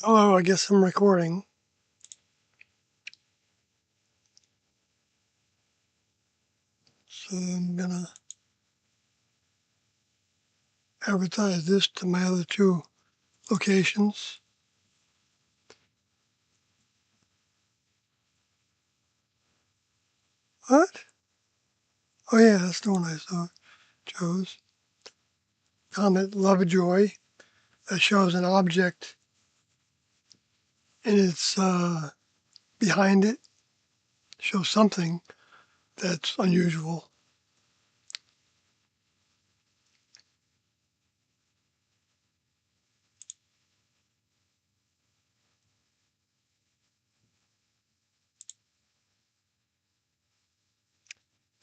Hello, I guess I'm recording. So I'm gonna advertise this to my other two locations. What? Oh yeah, that's the one I chose. Comment Lovejoy that shows an object and it's behind it, shows something that's unusual.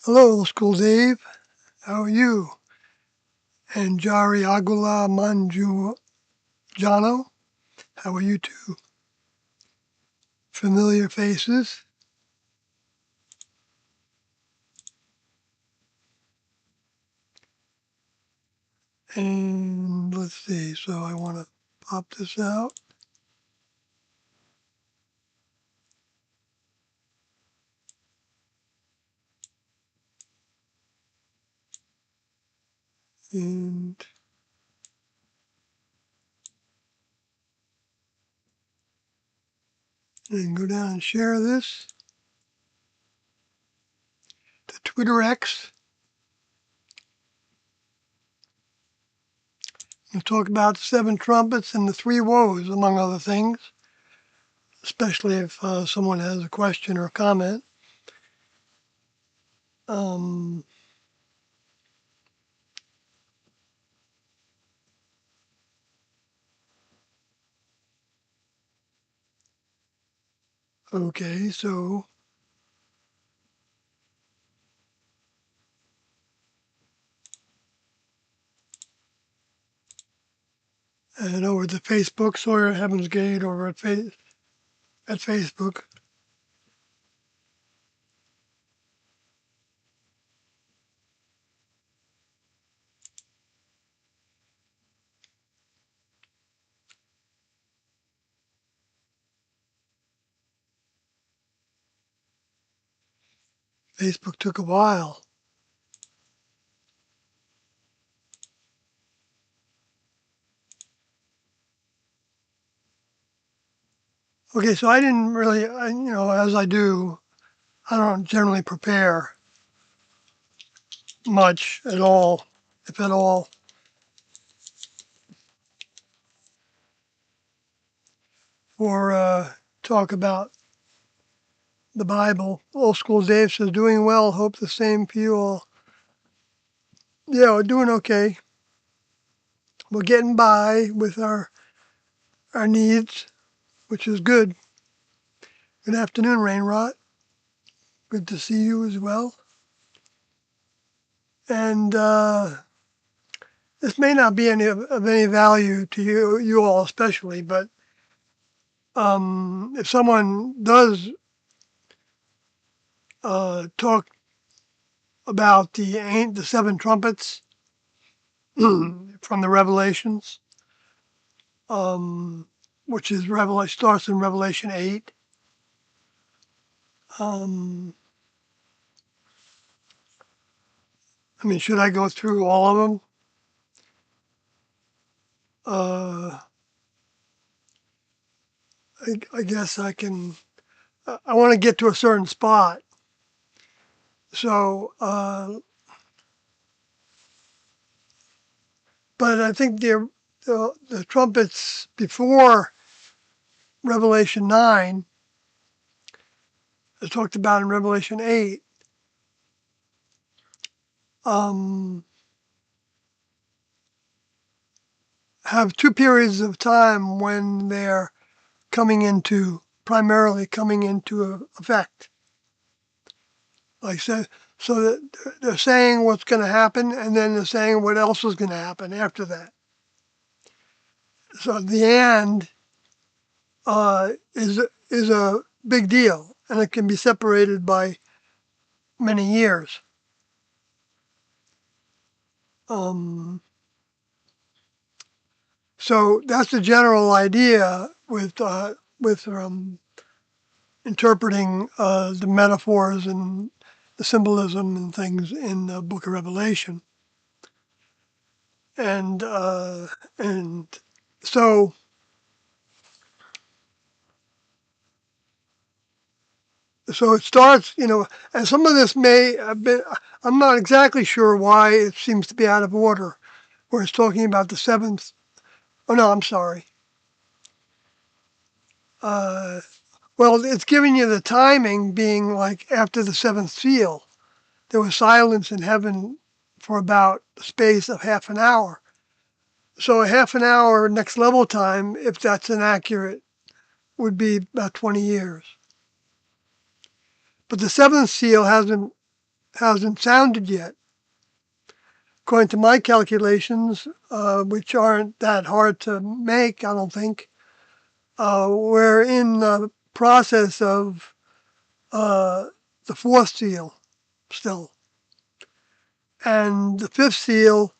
Hello, School Dave. How are you? And Jari Agula Mangiano. How are you too? Familiar faces. And let's see, so I want to pop this out. And go down and share this to Twitter X. We'll talk about the 7 trumpets and the 3 woes, among other things, especially if someone has a question or a comment. Um, okay, so and over to Facebook, Sawyer Heaven's Gate over at Facebook. Facebook took a while. Okay, so I didn't really, as I do, I don't generally prepare much at all, if at all, for talk about the Bible. Old School Dave says, doing well, hope the same for you all. Yeah, we're doing okay. We're getting by with our needs, which is good. Good afternoon, Rainrot. Good to see you as well. And this may not be of any value to you all especially, but if someone does talk about the 7 trumpets from the Revelations, which is starts in Revelation 8. I mean, should I go through all of them? Uh, I guess I can. I want to get to a certain spot. So, but I think the trumpets before Revelation 9, as talked about in Revelation 8, have 2 periods of time when they're primarily coming into effect. Like I said, so that they're saying what's going to happen, and then they're saying what else is going to happen after that. So the end is a big deal, and it can be separated by many years. So that's the general idea, with interpreting the metaphors and the symbolism and things in the Book of Revelation, and and so so it starts, and some of this may have been. I'm not exactly sure why it seems to be out of order, where it's talking about the seventh. Oh no, I'm sorry. Uh, well, it's giving you the timing being like after the seventh seal. There was silence in heaven for about the space of half an hour. So a half an hour next level time, if that's inaccurate, would be about 20 years. But the seventh seal hasn't sounded yet. According to my calculations, which aren't that hard to make, I don't think, we're in the process of the fourth seal still. And the fifth seal,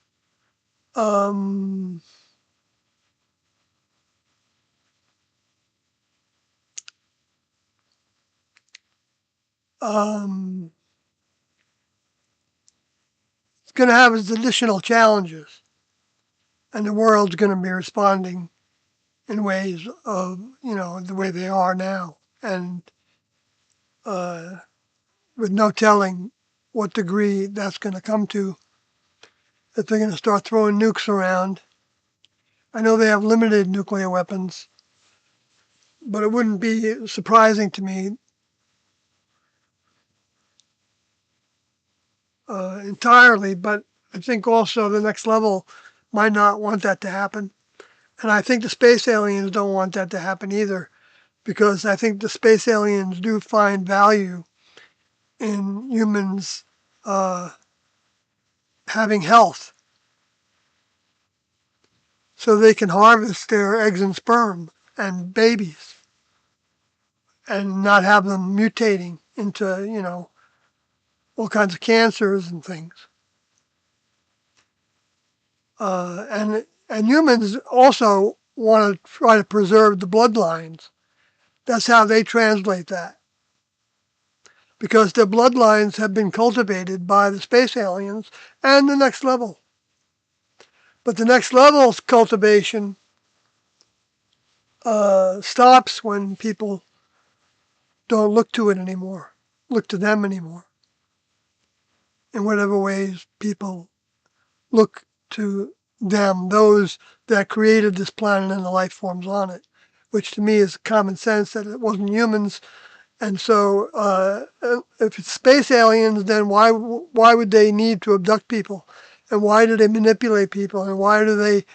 um, um, it's going to have its additional challenges. And the world's going to be responding in ways of, the way they are now. And uh, with no telling what degree that's going to come to, if they're going to start throwing nukes around. I know they have limited nuclear weapons, but it wouldn't be surprising to me entirely. But I think also the next level might not want that to happen. And I think the space aliens don't want that to happen either, because I think the space aliens do find value in humans having health, so they can harvest their eggs and sperm and babies and not have them mutating into, all kinds of cancers and things. And humans also want to try to preserve the bloodlines. That's how they translate that, because their bloodlines have been cultivated by the space aliens and the next level. But the next level's cultivation stops when people don't look to it anymore, look to them anymore, in whatever ways people look to them, those that created this planet and the life forms on it, which to me is common sense that it wasn't humans. And so if it's space aliens, then why would they need to abduct people? And why do they manipulate people? And why do they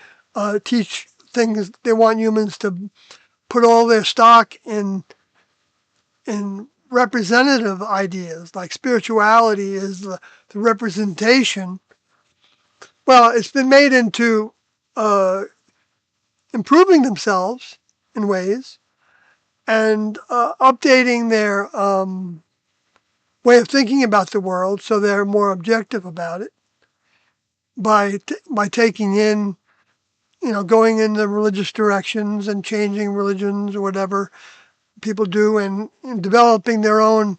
teach things? They want humans to put all their stock in representative ideas, like spirituality is the representation. Well, it's been made into improving themselves in ways and updating their way of thinking about the world so they're more objective about it by taking in, going in the religious directions and changing religions or whatever people do, and developing their own,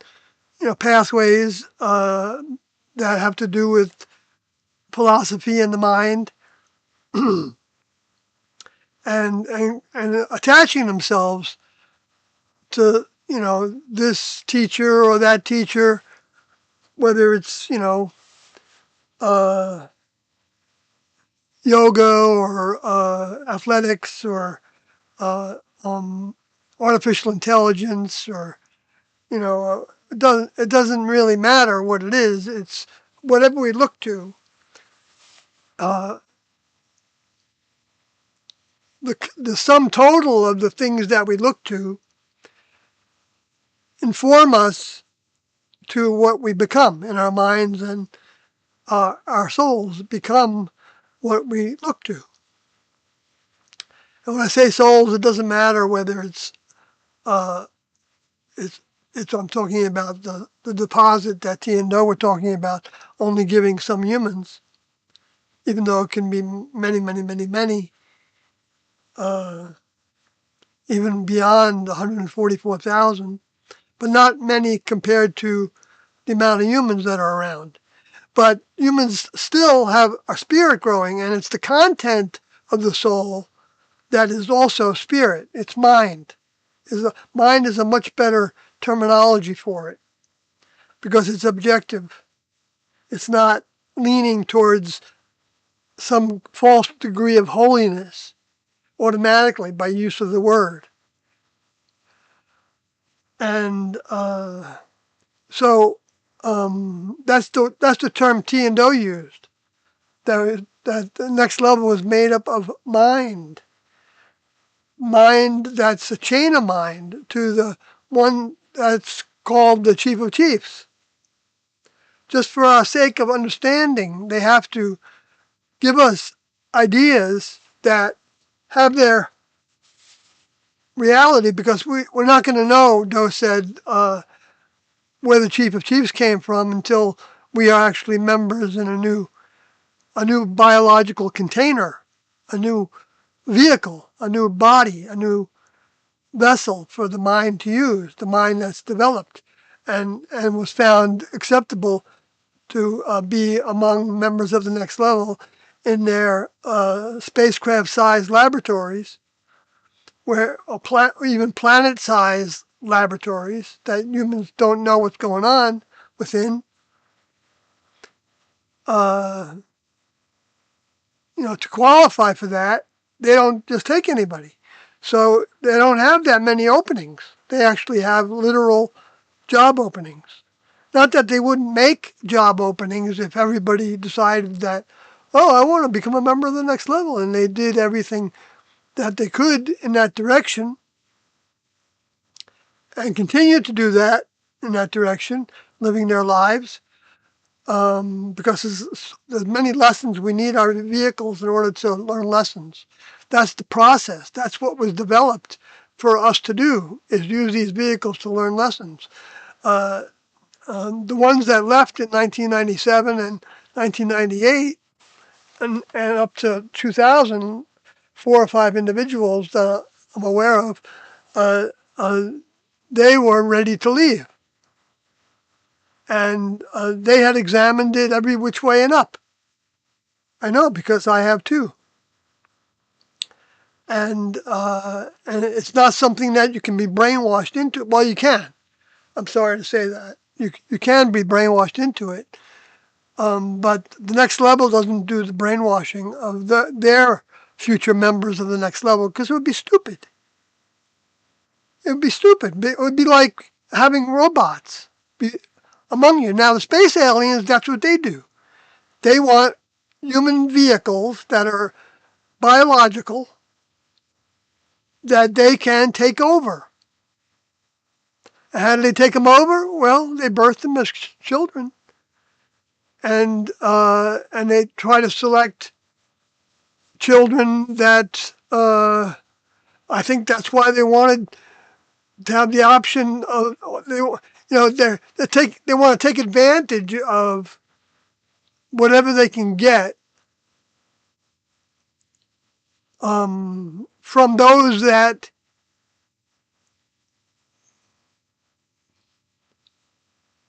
pathways that have to do with philosophy and the mind, and attaching themselves to, this teacher or that teacher, whether it's, uh, yoga or athletics or uh, um, artificial intelligence, or, it doesn't really matter what it is. It's whatever we look to. Uh, the sum total of the things that we look to inform us to what we become in our minds, and our souls become what we look to. And when I say souls, it doesn't matter whether uh, it's I'm talking about the deposit that T and Do were talking about, only giving some humans, even though it can be many, many, many, many. Uh, even beyond 144,000, but not many compared to the amount of humans that are around. But humans still have a spirit growing, and it's the content of the soul that is also spirit. It's mind. Mind is a much better terminology for it because it's objective. It's not leaning towards some false degree of holiness automatically by use of the word. And so that's the term T and Do used. That the next level was made up of mind. Mind that's a chain of mind to the one that's called the Chief of Chiefs. Just for our sake of understanding, they have to give us ideas that have their reality because we're not going to know, Doe said, where the Chief of Chiefs came from until we are actually members in a new biological container, a new vehicle, a new body, a new vessel for the mind to use, the mind that's developed and was found acceptable to be among members of the next level in their spacecraft-sized laboratories, where even planet-sized laboratories that humans don't know what's going on within. Uh, to qualify for that, they don't just take anybody. So they don't have that many openings. They actually have literal job openings. Not that they wouldn't make job openings if everybody decided that, oh, I want to become a member of the next level, and they did everything that they could in that direction and continue to do that in that direction, living their lives, because there's many lessons. We need our vehicles in order to learn lessons. That's the process. That's what was developed for us to do, is use these vehicles to learn lessons. The ones that left in 1997 and 1998 and up to 2000, 4 or 5 individuals that I'm aware of, uh, uh, they were ready to leave. And they had examined it every which way and up. I know because I have too. And it's not something that you can be brainwashed into. Well, you can. I'm sorry to say that. You can be brainwashed into it. But the next level doesn't do the brainwashing of their future members of the next level because it would be stupid. It would be stupid. It would be like having robots among you. Now, the space aliens, that's what they do. They want human vehicles that are biological that they can take over. And how do they take them over? Well, they birth them as children, and they try to select children that I think that's why they wanted to have the option of they want to take advantage of whatever they can get from those that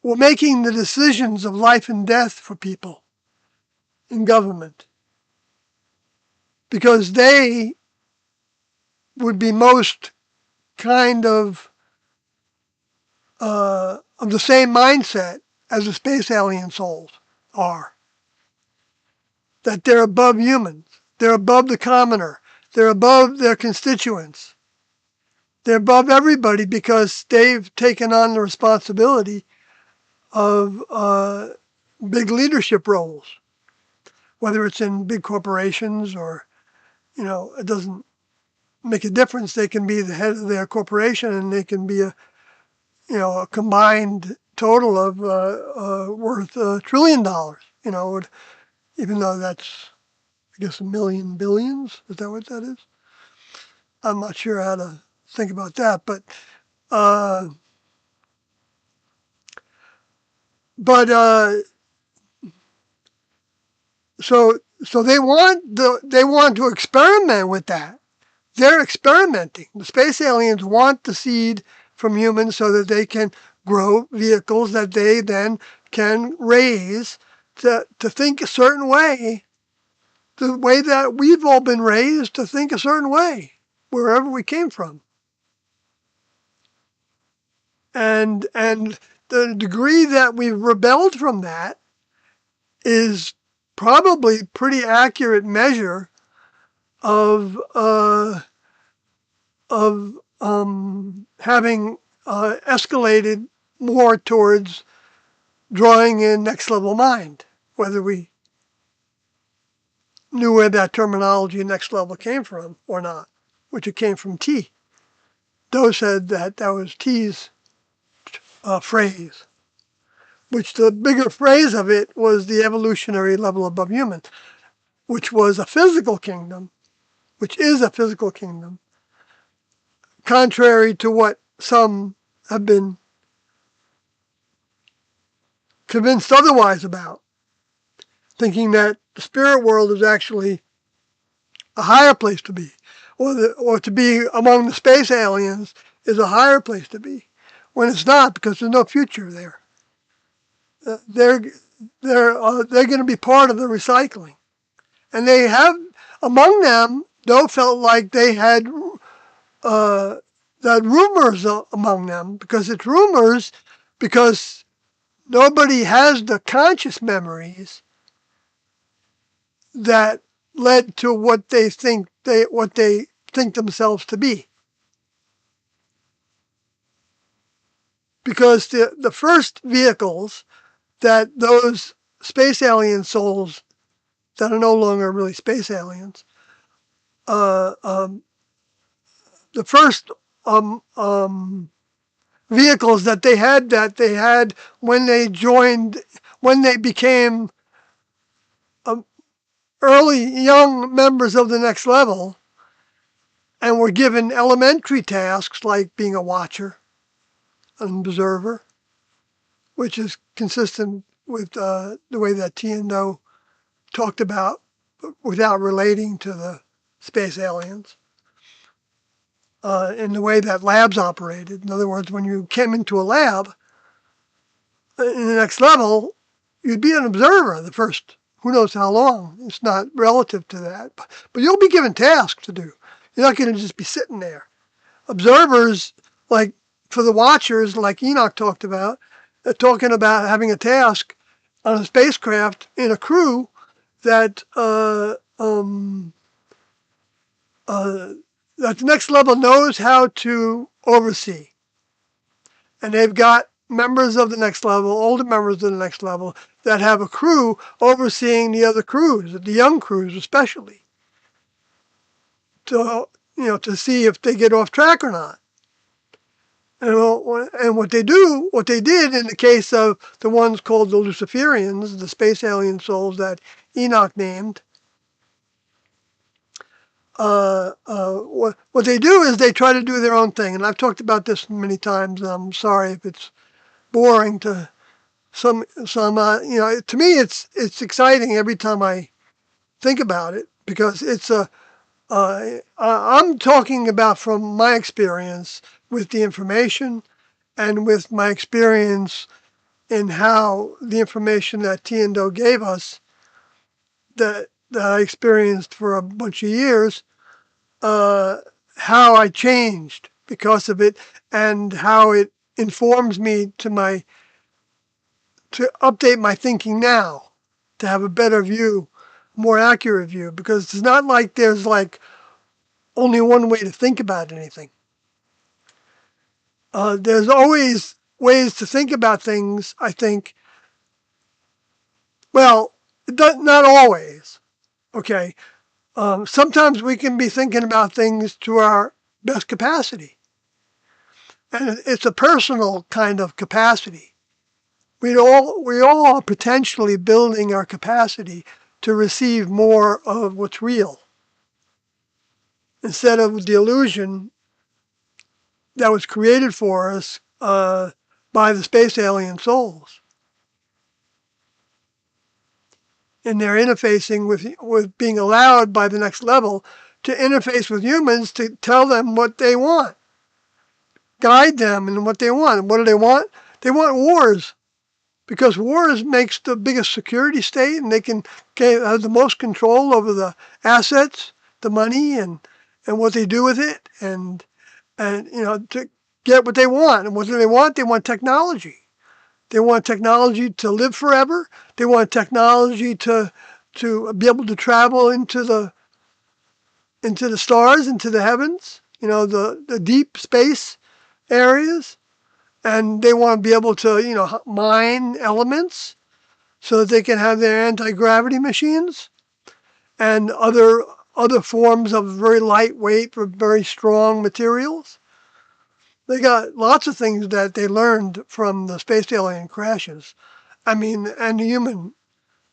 were making the decisions of life and death for people in government, because they would be most kind of the same mindset as the space alien souls are. That they're above humans. They're above the commoner. They're above their constituents. They're above everybody because they've taken on the responsibility of big leadership roles, whether it's in big corporations or, it doesn't make a difference. They can be the head of their corporation and they can be a combined total of worth $1 trillion, even though that's, I guess, a million billions. Is that what that is? I'm not sure how to think about that, but uh, but so they want to experiment with that. they're experimenting. The space aliens want the seed from humans so that they can grow vehicles that they then can raise to think a certain way, the way that we've all been raised to think a certain way, wherever we came from. And the degree that we've rebelled from that is probably pretty accurate measure of having escalated more towards drawing in next level mind, whether we knew where that terminology next level came from or not, which it came from T. Doe said that that was T's phrase, which the bigger phrase of it was the evolutionary level above human, which was a physical kingdom, which is a physical kingdom, contrary to what some have been convinced otherwise about, thinking that the spirit world is actually a higher place to be, or to be among the space aliens is a higher place to be, when it's not, because there's no future there. They're going to be part of the recycling, and they have among them. Doe felt like they had that rumors among them, because it's rumors, because nobody has the conscious memories that led to what they think themselves to be. Because the first vehicles that those space alien souls that are no longer really space aliens, uh, um, the first vehicles that they had when they joined, when they became um, early young members of the next level and were given elementary tasks like being a watcher, an observer, which is consistent with the way that T and O talked about without relating to the space aliens, in the way that labs operated. In other words, when you came into a lab in the next level, you'd be an observer the first who knows how long. It's not relative to that. But you'll be given tasks to do. You're not going to just be sitting there. Observers, like for the watchers, like Enoch talked about, talking about having a task on a spacecraft in a crew that that the next level knows how to oversee. And they've got members of the next level, older members of the next level, that have a crew overseeing the other crews, the young crews especially, to see if they get off track or not. And what they did in the case of the ones called the Luciferians, the space alien souls that Enoch named, what they do is they try to do their own thing. And I've talked about this many times. And I'm sorry if it's boring to some. To me, it's exciting every time I think about it, because it's I'm talking about from my experience with the information and with my experience in how the information that T and O gave us, that I experienced for a bunch of years, how I changed because of it, and how it informs me to update my thinking now, to have a better view, more accurate view, because it's not like there's like only one way to think about anything. There's always ways to think about things, I think. Well, not always. Okay. Sometimes we can be thinking about things to our best capacity. And it's a personal kind of capacity. We all are potentially building our capacity to receive more of what's real, instead of the illusion that was created for us by the space alien souls in their interfacing with being allowed by the next level to interface with humans to tell them what they want, guide them in what they want. And what do they want? They want wars, because wars makes the biggest security state, and they can have the most control over the assets, the money, and what they do with it, and to get what they want. And what do they want? They want technology. They want technology to live forever. They want technology to be able to travel into the stars, into the heavens, the deep space areas. And they want to be able to, mine elements so that they can have their anti-gravity machines and other forms of very lightweight, very strong materials. They got lots of things that they learned from the space alien crashes. I mean, and human.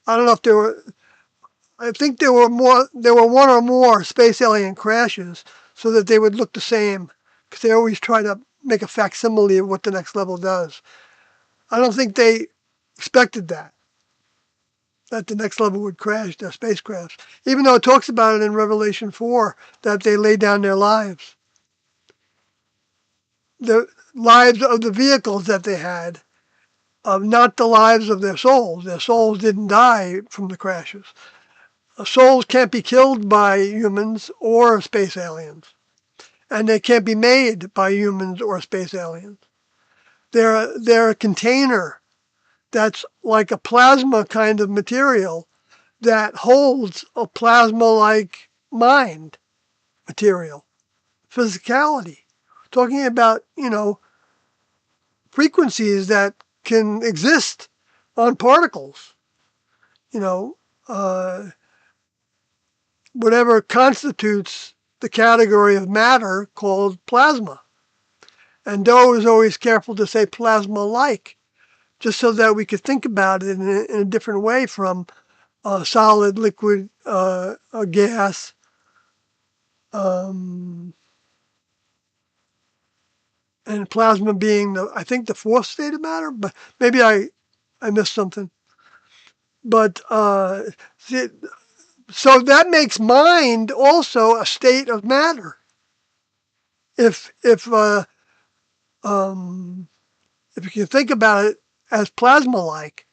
I don't know if there were. I think there were more. There were one or more space alien crashes so that they would look the same, because they always try to make a facsimile of what the next level does. I don't think they expected that the next level would crash, their spacecraft. Even though it talks about it in Revelation 4 that they lay down their lives. The lives of the vehicles that they had, not the lives of their souls. Their souls didn't die from the crashes. Souls can't be killed by humans or space aliens. And they can't be made by humans or space aliens. They're a container that's like a plasma kind of material that holds a plasma-like mind material, physicality. Talking about, frequencies that can exist on particles, whatever constitutes the category of matter called plasma. And Doe is always careful to say plasma-like, just so that we could think about it in a different way from solid, liquid, a gas, and plasma being I think the fourth state of matter, but maybe I missed something. But so that makes mind also a state of matter. If you can think about it as plasma-like,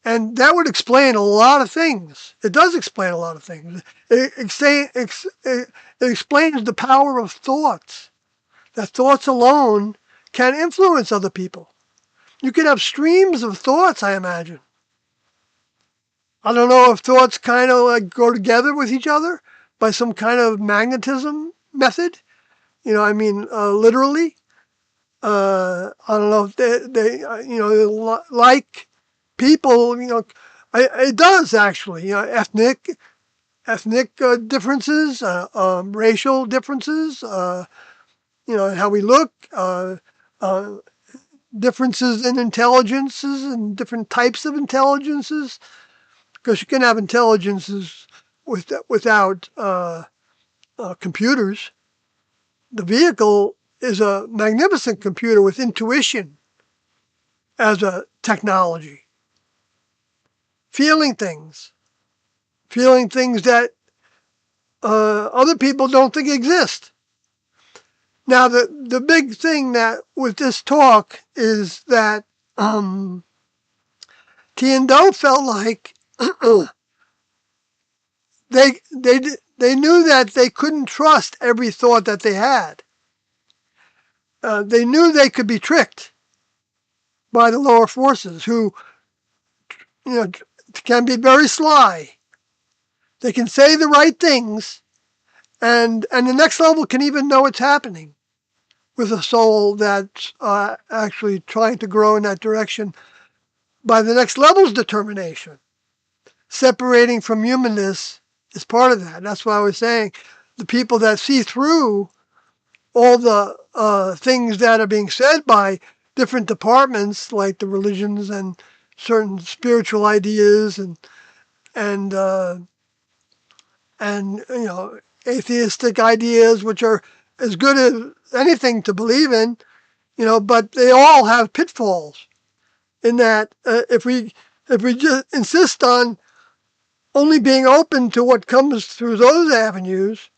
and that would explain a lot of things. It does explain a lot of things. It explains the power of thoughts. That thoughts alone can influence other people. You could have streams of thoughts, I imagine. I don't know if thoughts kind of like go together with each other by some kind of magnetism method. Literally. I don't know if they like people, it does actually, ethnic differences, racial differences, how we look, differences in intelligences and different types of intelligences, because you can have intelligences without computers. The vehicle is a magnificent computer with intuition as a technology. Feeling things that other people don't think exist. Now, the big thing that with this talk is that Tiendo felt like they knew that they couldn't trust every thought that they had. They knew they could be tricked by the lower forces, who can be very sly. They can say the right things, and the next level can even know it's happening with a soul that's actually trying to grow in that direction by the next level's determination. Separating from humanness is part of that. That's why I was saying the people that see through all the things that are being said by different departments, like the religions and certain spiritual ideas and atheistic ideas, which are as good as anything to believe in, but they all have pitfalls. In that, if we just insist on only being open to what comes through those avenues,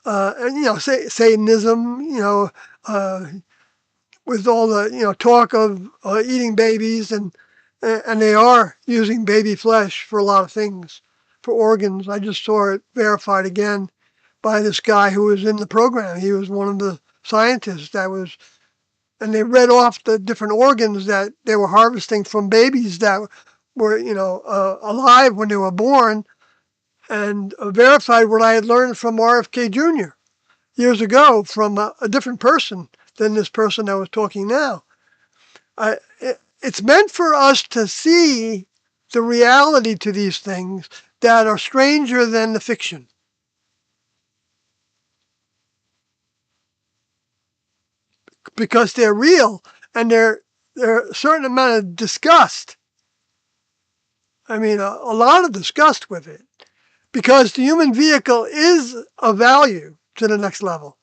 and Satanism, uh, with all the talk of eating babies, and they are using baby flesh for a lot of things, for organs. I just saw it verified again by this guy who was in the program. He was one of the scientists that was, and they read off the different organs that they were harvesting from babies that were alive when they were born, and verified what I had learned from RFK Jr. years ago from a different person than this person that was talking now. It's meant for us to see the reality to these things that are stranger than the fiction, because they're real, and they're a certain amount of disgust. I mean, a lot of disgust with it, because the human vehicle is of value to the next level.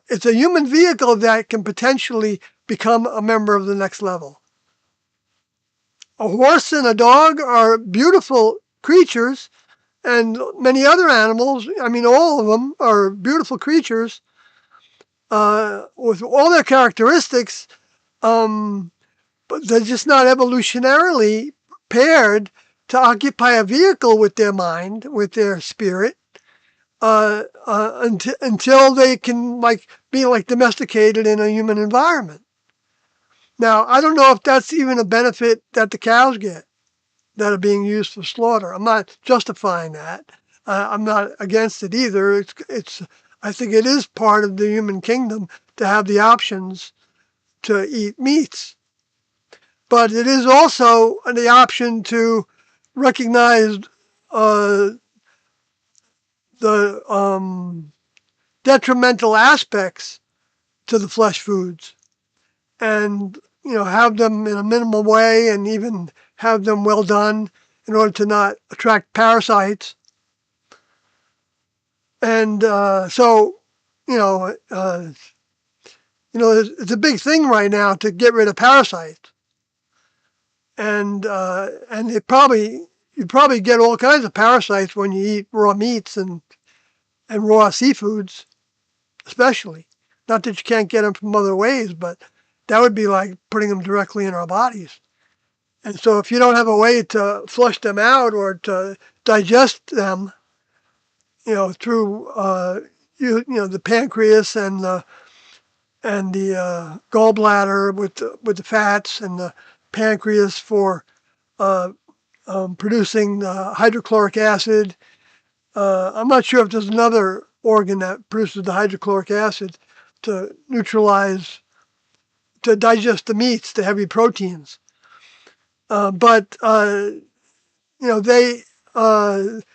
It's a human vehicle that can potentially become a member of the next level. A horse and a dog are beautiful creatures, and many other animals, I mean, all of them are beautiful creatures with all their characteristics, but they're just not evolutionarily paired to occupy a vehicle with their mind, with their spirit, until they can be domesticated in a human environment. Now, I don't know if that's even a benefit that the cows get that are being used for slaughter. I'm not justifying that. I'm not against it either. I think it is part of the human kingdom to have the options to eat meats, but it is also the option to recognize the detrimental aspects to the flesh foods, and have them in a minimal way, and even have them well done in order to not attract parasites. And so, you know, uh, it's a big thing right now to get rid of parasites, and you probably get all kinds of parasites when you eat raw meats and raw seafoods, especially. Not that you can't get them from other ways, but that would be like putting them directly in our bodies. And so if you don't have a way to flush them out or to digest them, through the pancreas and the gallbladder with the fats, and the pancreas for uh, producing hydrochloric acid. I'm not sure if there's another organ that produces the hydrochloric acid to digest the meats, the heavy proteins. But they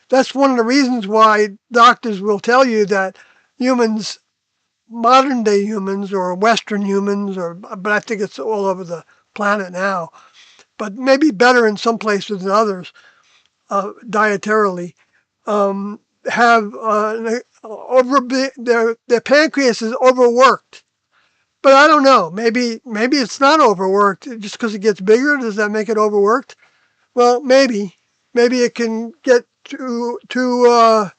that's one of the reasons why doctors will tell you that humans, modern day humans or Western humans, but I think it's all over the planet now, but maybe better in some places than others, dietarily, have their pancreas is overworked. But I don't know. Maybe it's not overworked. Just because it gets bigger, does that make it overworked? Well, maybe it can get too full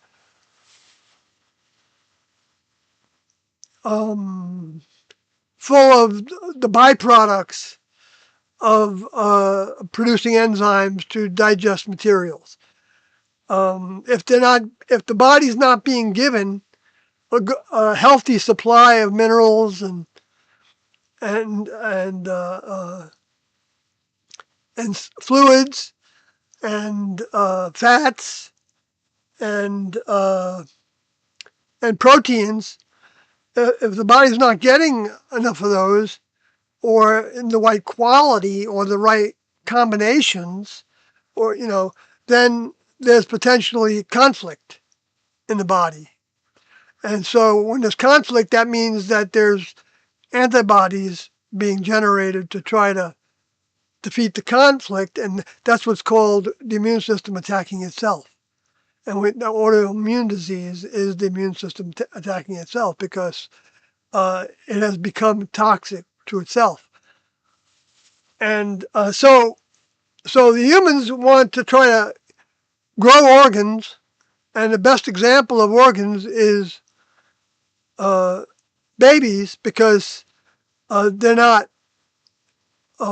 of the byproducts of producing enzymes to digest materials. If the body's not being given a healthy supply of minerals and and uh, uh, and fluids and fats and uh, and proteins, if the body's not getting enough of those, or in the right quality or the right combinations, or then there's potentially conflict in the body. And so when there's conflict, that means that there's antibodies being generated to try to defeat the conflict, and that's what's called the immune system attacking itself. And the autoimmune disease is the immune system attacking itself, because it has become toxic to itself. And so So the humans want to try to grow organs, and the best example of organs is uh, babies because they're not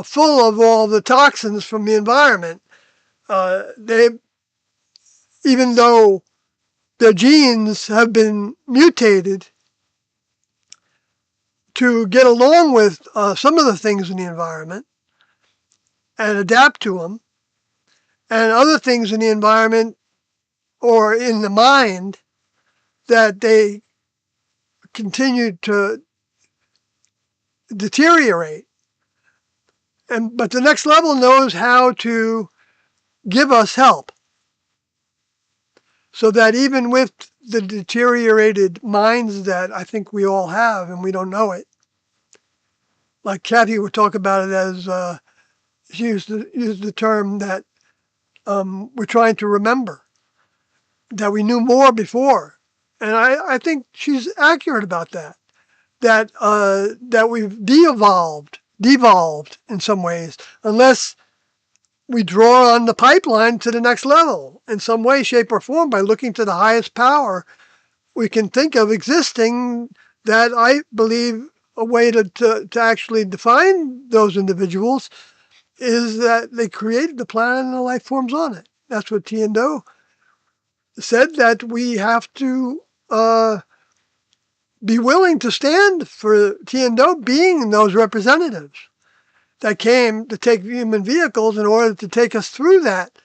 full of all the toxins from the environment. They, even though their genes have been mutated to get along with some of the things in the environment and adapt to them, and other things in the environment or in the mind that they continue to deteriorate. But the next level knows how to give us help so that even with the deteriorated minds that I think we all have and we don't know it, like Kathy would talk about it as she used the term that we're trying to remember, that we knew more before. And I think she's accurate about that. That we've devolved in some ways, unless we draw on the pipeline to the next level in some way, shape, or form by looking to the highest power we can think of existing. That I believe a way to actually define those individuals is that they created the planet and the life forms on it. That's what Tiendo said, that we have to be willing to stand for Tiendo being those representatives that came to take human vehicles in order to take us through that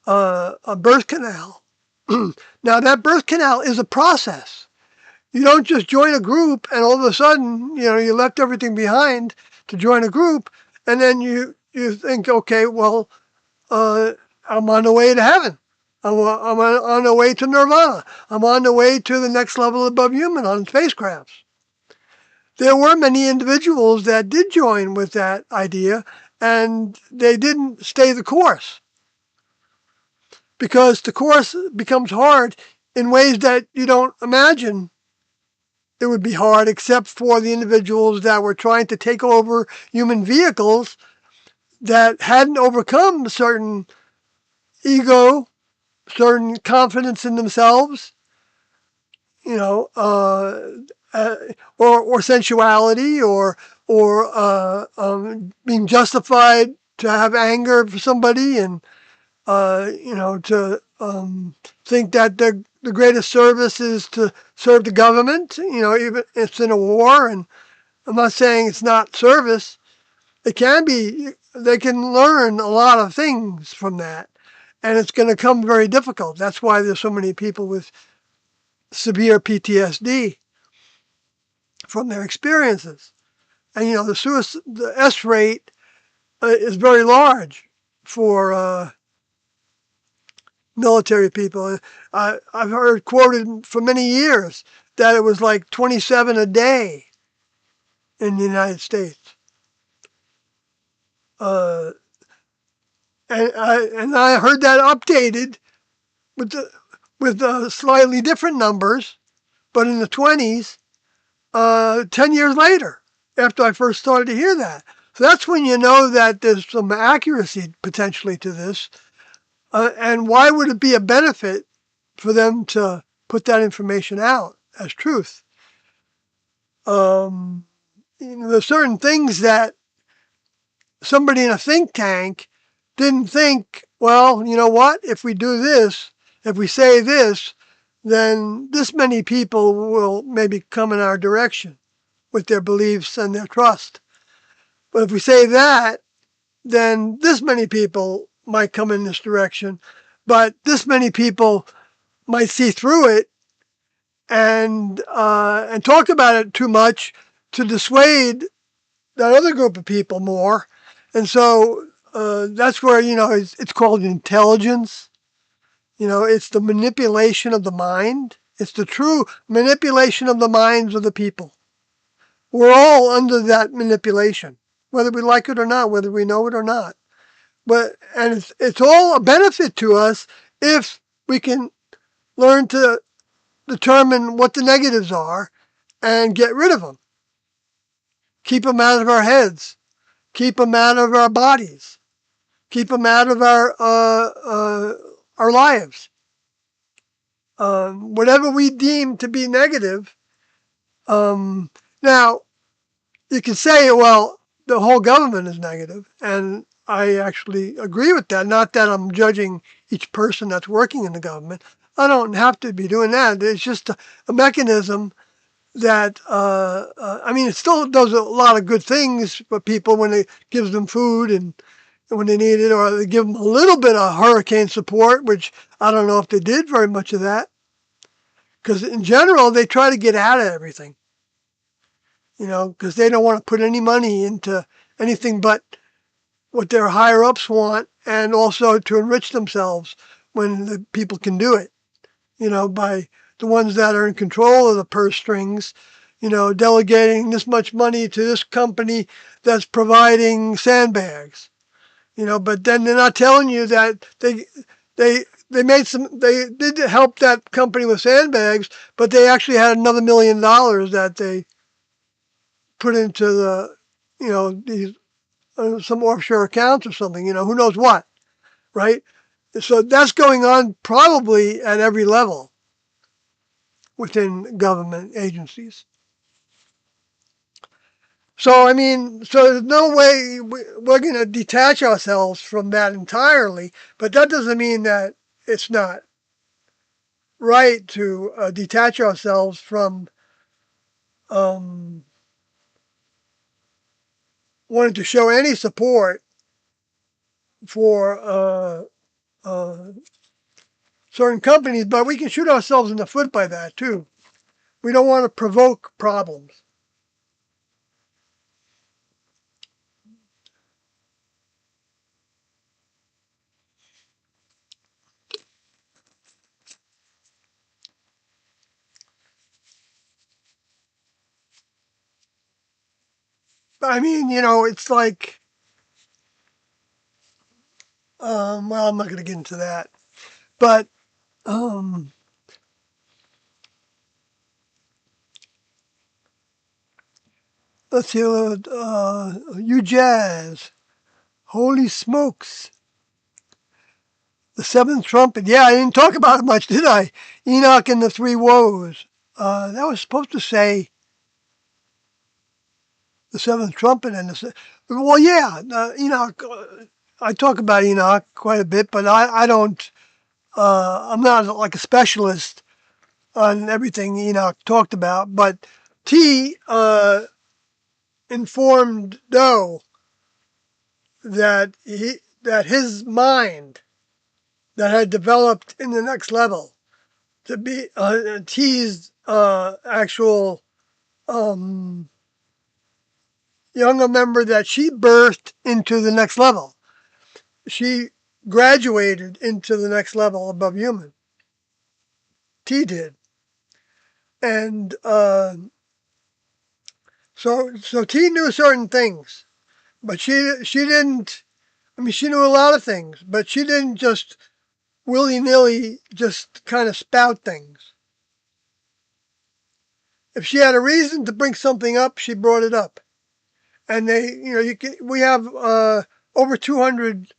a birth canal. Now, that birth canal is a process. You don't just join a group and all of a sudden, you left everything behind to join a group, and then you think, okay, well, I'm on the way to heaven. I'm on the way to Nirvana. I'm on the way to the next level above human on spacecrafts. There were many individuals that did join with that idea, and they didn't stay the course because the course becomes hard in ways that you don't imagine it would be hard, except for the individuals that were trying to take over human vehicles that hadn't overcome certain ego, certain confidence in themselves, you know, or sensuality, or being justified to have anger for somebody, and to think that the greatest service is to serve the government. Even if it's in a war, and I'm not saying it's not service. It can be. They can learn a lot of things from that, and it's going to come very difficult. That's why there's so many people with severe PTSD from their experiences. And the S rate is very large for military people. I've heard quoted for many years that it was like 27 a day in the United States. Uh, and I heard that updated with slightly different numbers, but in the 20s, 10 years later, after I first started to hear that. So that's when you know that there's some accuracy potentially to this. And why would it be a benefit for them to put that information out as truth? There's certain things that somebody in a think tank didn't think, well, you know what? If we do this, if we say this, then this many people will maybe come in our direction with their beliefs and their trust. But if we say that, then this many people might come in this direction, but this many people might see through it and talk about it too much to dissuade that other group of people more. And so that's where it's called intelligence. It's the manipulation of the mind. It's the true manipulation of the minds of the people. We're all under that manipulation, whether we like it or not, whether we know it or not. And it's all a benefit to us if we can learn to determine what the negatives are and get rid of them. Keep them out of our heads. Keep them out of our bodies. keep them out of our lives. Whatever we deem to be negative. Now, you can say, well, the whole government is negative, and I actually agree with that. Not that I'm judging each person that's working in the government. I don't have to be doing that. It's just a mechanism that, I mean, it still does a lot of good things for people when it gives them food and when they need it, or they give them a little bit of hurricane support, which I don't know if they did very much of that. Because in general, they try to get out of everything, because they don't want to put any money into anything but what their higher ups want, and also to enrich themselves when the people can do it, by the ones that are in control of the purse strings, delegating this much money to this company that's providing sandbags, but then they're not telling you that they did help that company with sandbags, but they actually had another $1 million that they put into these some offshore accounts or something, who knows what, right? So that's going on probably at every level within government agencies. So, I mean, so there's no way we're going to detach ourselves from that entirely, but that doesn't mean that it's not right to detach ourselves from um, wanting to show any support for uh, certain companies, but we can shoot ourselves in the foot by that too. We don't want to provoke problems. I mean, it's like, well, I'm not going to get into that, but um, let's see, you jazz, holy smokes, the seventh trumpet. Yeah, I didn't talk about it much, did I? Enoch and the three woes. That was supposed to say the seventh trumpet and well, yeah, Enoch. I talk about Enoch quite a bit, but I don't. I'm not like a specialist on everything Enoch talked about, but T informed Doe that his mind that had developed in the next level to be T's actual um, younger member that she birthed into the next level. She graduated into the next level above human. T did, and so T knew certain things, but she didn't. I mean, she knew a lot of things, but she didn't just willy nilly just kind of spout things. If she had a reason to bring something up, she brought it up. And we have over 200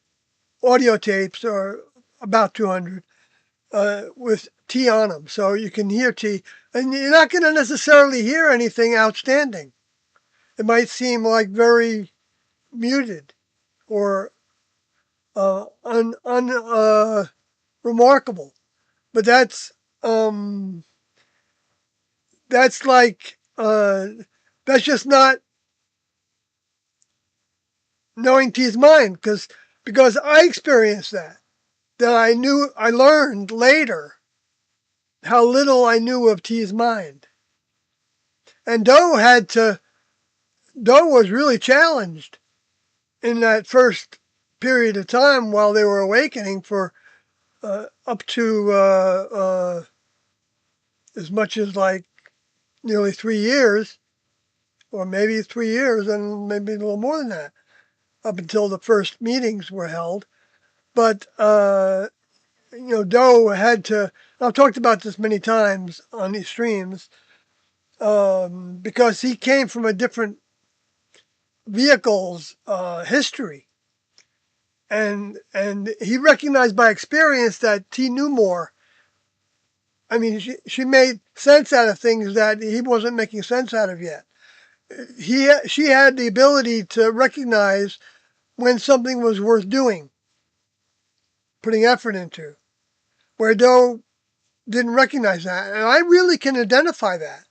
audio tapes, or about 200, with T on them, so you can hear T, and you're not going to necessarily hear anything outstanding. It might seem like very muted or remarkable, but that's like that's just not knowing T's mind, because I experienced that I learned later how little I knew of T's mind, and Doe was really challenged in that first period of time while they were awakening for up to as much as like nearly 3 years, or maybe 3 years, and maybe a little more than that, up until the first meetings were held. But Doe had to. I've talked about this many times on these streams, because he came from a different vehicle's history. and he recognized by experience that T knew more. I mean, she made sense out of things that he wasn't making sense out of yet. She had the ability to recognize when something was worth doing, putting effort into, where Doe didn't recognize that, and I really can identify that.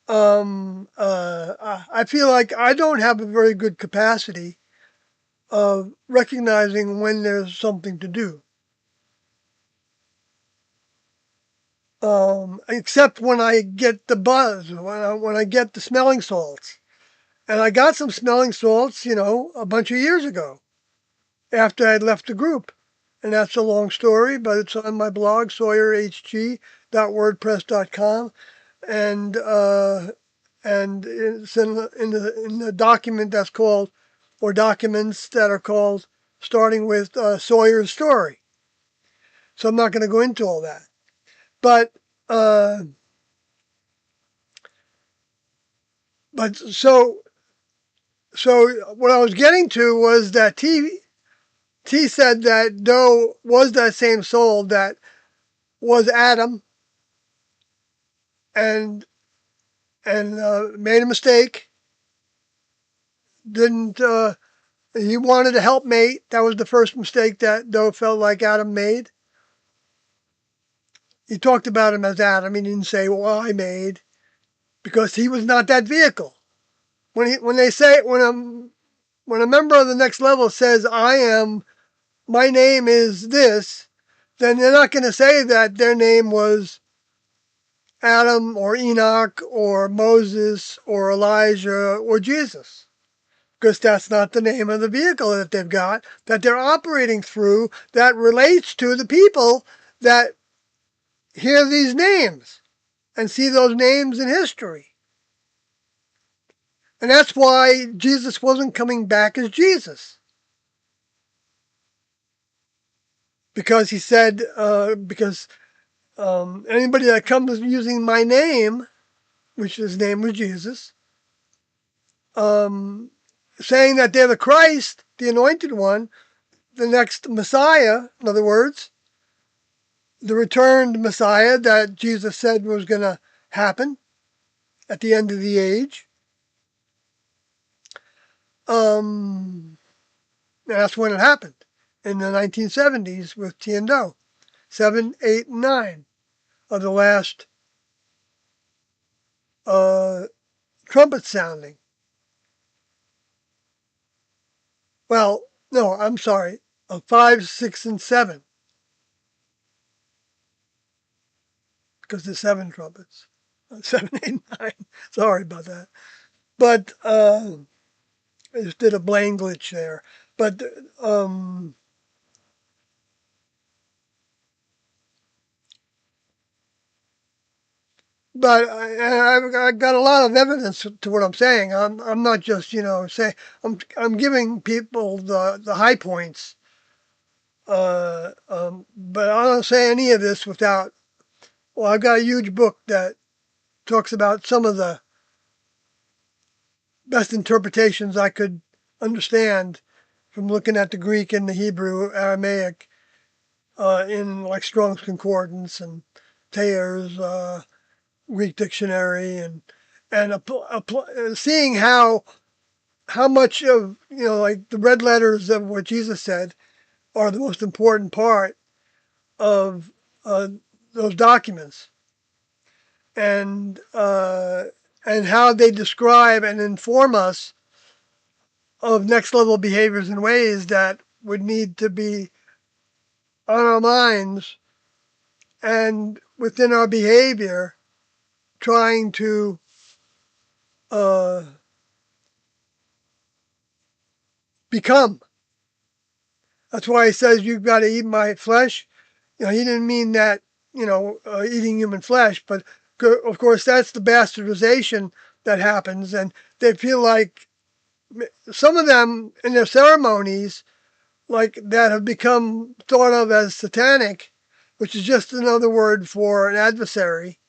I feel like I don't have a very good capacity of recognizing when there's something to do. Except when I get the buzz, when I get the smelling salts. And I got some smelling salts, a bunch of years ago after I'd left the group. And that's a long story, but it's on my blog, sawyerhg.wordpress.com. And it's in the document that's called, or documents that are called, starting with Sawyer's story. So I'm not going to go into all that. But uh, so what I was getting to was that T said that Doe was that same soul that was Adam and made a mistake. Didn't He wanted a helpmate? That was the first mistake that Doe felt like Adam made. He talked about him as Adam. He didn't say, "Well, I made," because he was not that vehicle. When a member of the next level says, "I am," my name is this, then they're not going to say that their name was Adam or Enoch or Moses or Elijah or Jesus, because that's not the name of the vehicle that they've got, that they're operating through, that relates to the people that hear these names and see those names in history. And that's why Jesus wasn't coming back as Jesus. Because he said, because anybody that comes using my name, which his name was Jesus, saying that they're the Christ, the anointed one, the next Messiah, in other words, the returned Messiah that Jesus said was going to happen at the end of the age. That's when it happened, in the 1970s with T and Doe. 7, 8, and 9 are the last trumpets sounding. Well, no, I'm sorry. 5, 6, and 7, because there's 7 trumpets. 7, 8, 9. Sorry about that. But I just did a blame glitch there. But I've got a lot of evidence to what I'm saying. I'm not just saying. I'm giving people the high points. But I don't say any of this without. Well, I've got a huge book that talks about some of the best interpretations I could understand from looking at the Greek and the Hebrew, Aramaic, in like Strong's Concordance and Thayer's Greek dictionary, and seeing how much of like the red letters of what Jesus said are the most important part of those documents, and how they describe and inform us of next level behaviors and ways that would need to be on our minds and within our behavior, trying to uh, become. That's why he says you've got to eat my flesh. He didn't mean that eating human flesh, but of course that's the bastardization that happens, and they feel like some of them in their ceremonies, like that, have become thought of as satanic, which is just another word for an adversary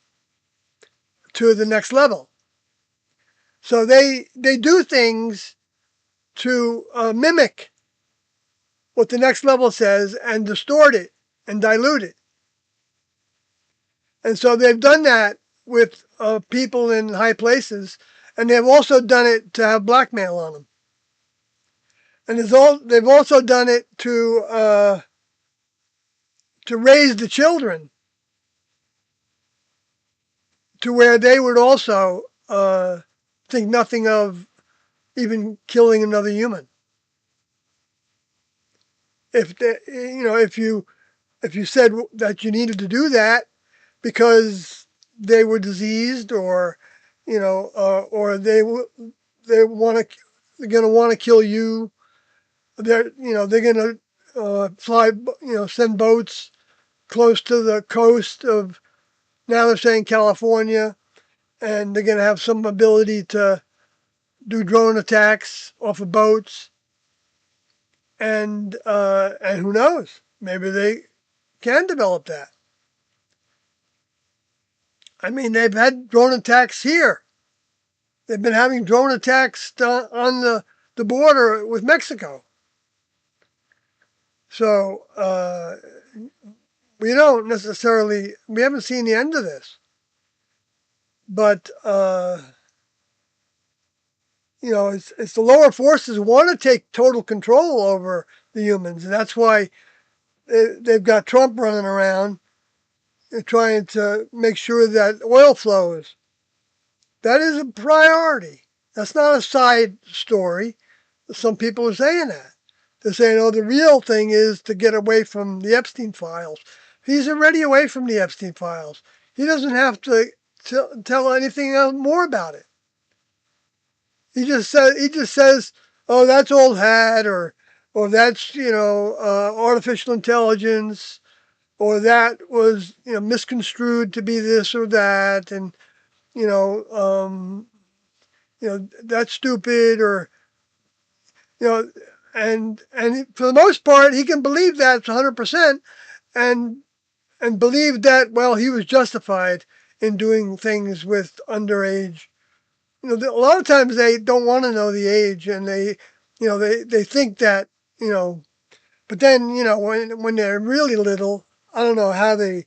to the next level. So they do things to mimic what the next level says and distort it and dilute it. And so they've done that with people in high places, and they've also done it to have blackmail on them. And they've also done it to raise the children to where they would also think nothing of even killing another human. If if you said that you needed to do that because they were diseased, or or they want to, they're going to want to kill you. They're going to fly, send boats close to the coast of, now they're saying California, and they're going to have some ability to do drone attacks off of boats, and who knows, maybe they can develop that. I mean, they've had drone attacks here. They've been having drone attacks on the border with Mexico. So we haven't seen the end of this. But, it's the lower forces want to take total control over the humans. And that's why they've got Trump running around trying to make sure that oil flows. That is a priority. That's not a side story. Some people are saying that. They're saying, oh, the real thing is to get away from the Epstein files. He's already away from the Epstein files. He doesn't have to tell anything more about it. He just says, oh, that's old hat, or that's artificial intelligence, or that was misconstrued to be this or that, and you know um, that's stupid, or you know, and for the most part, he can believe that 100%, and believe that, well, he was justified in doing things with underage. A lot of times they don't want to know the age, and they think that you know, but then when they're really little, I don't know how they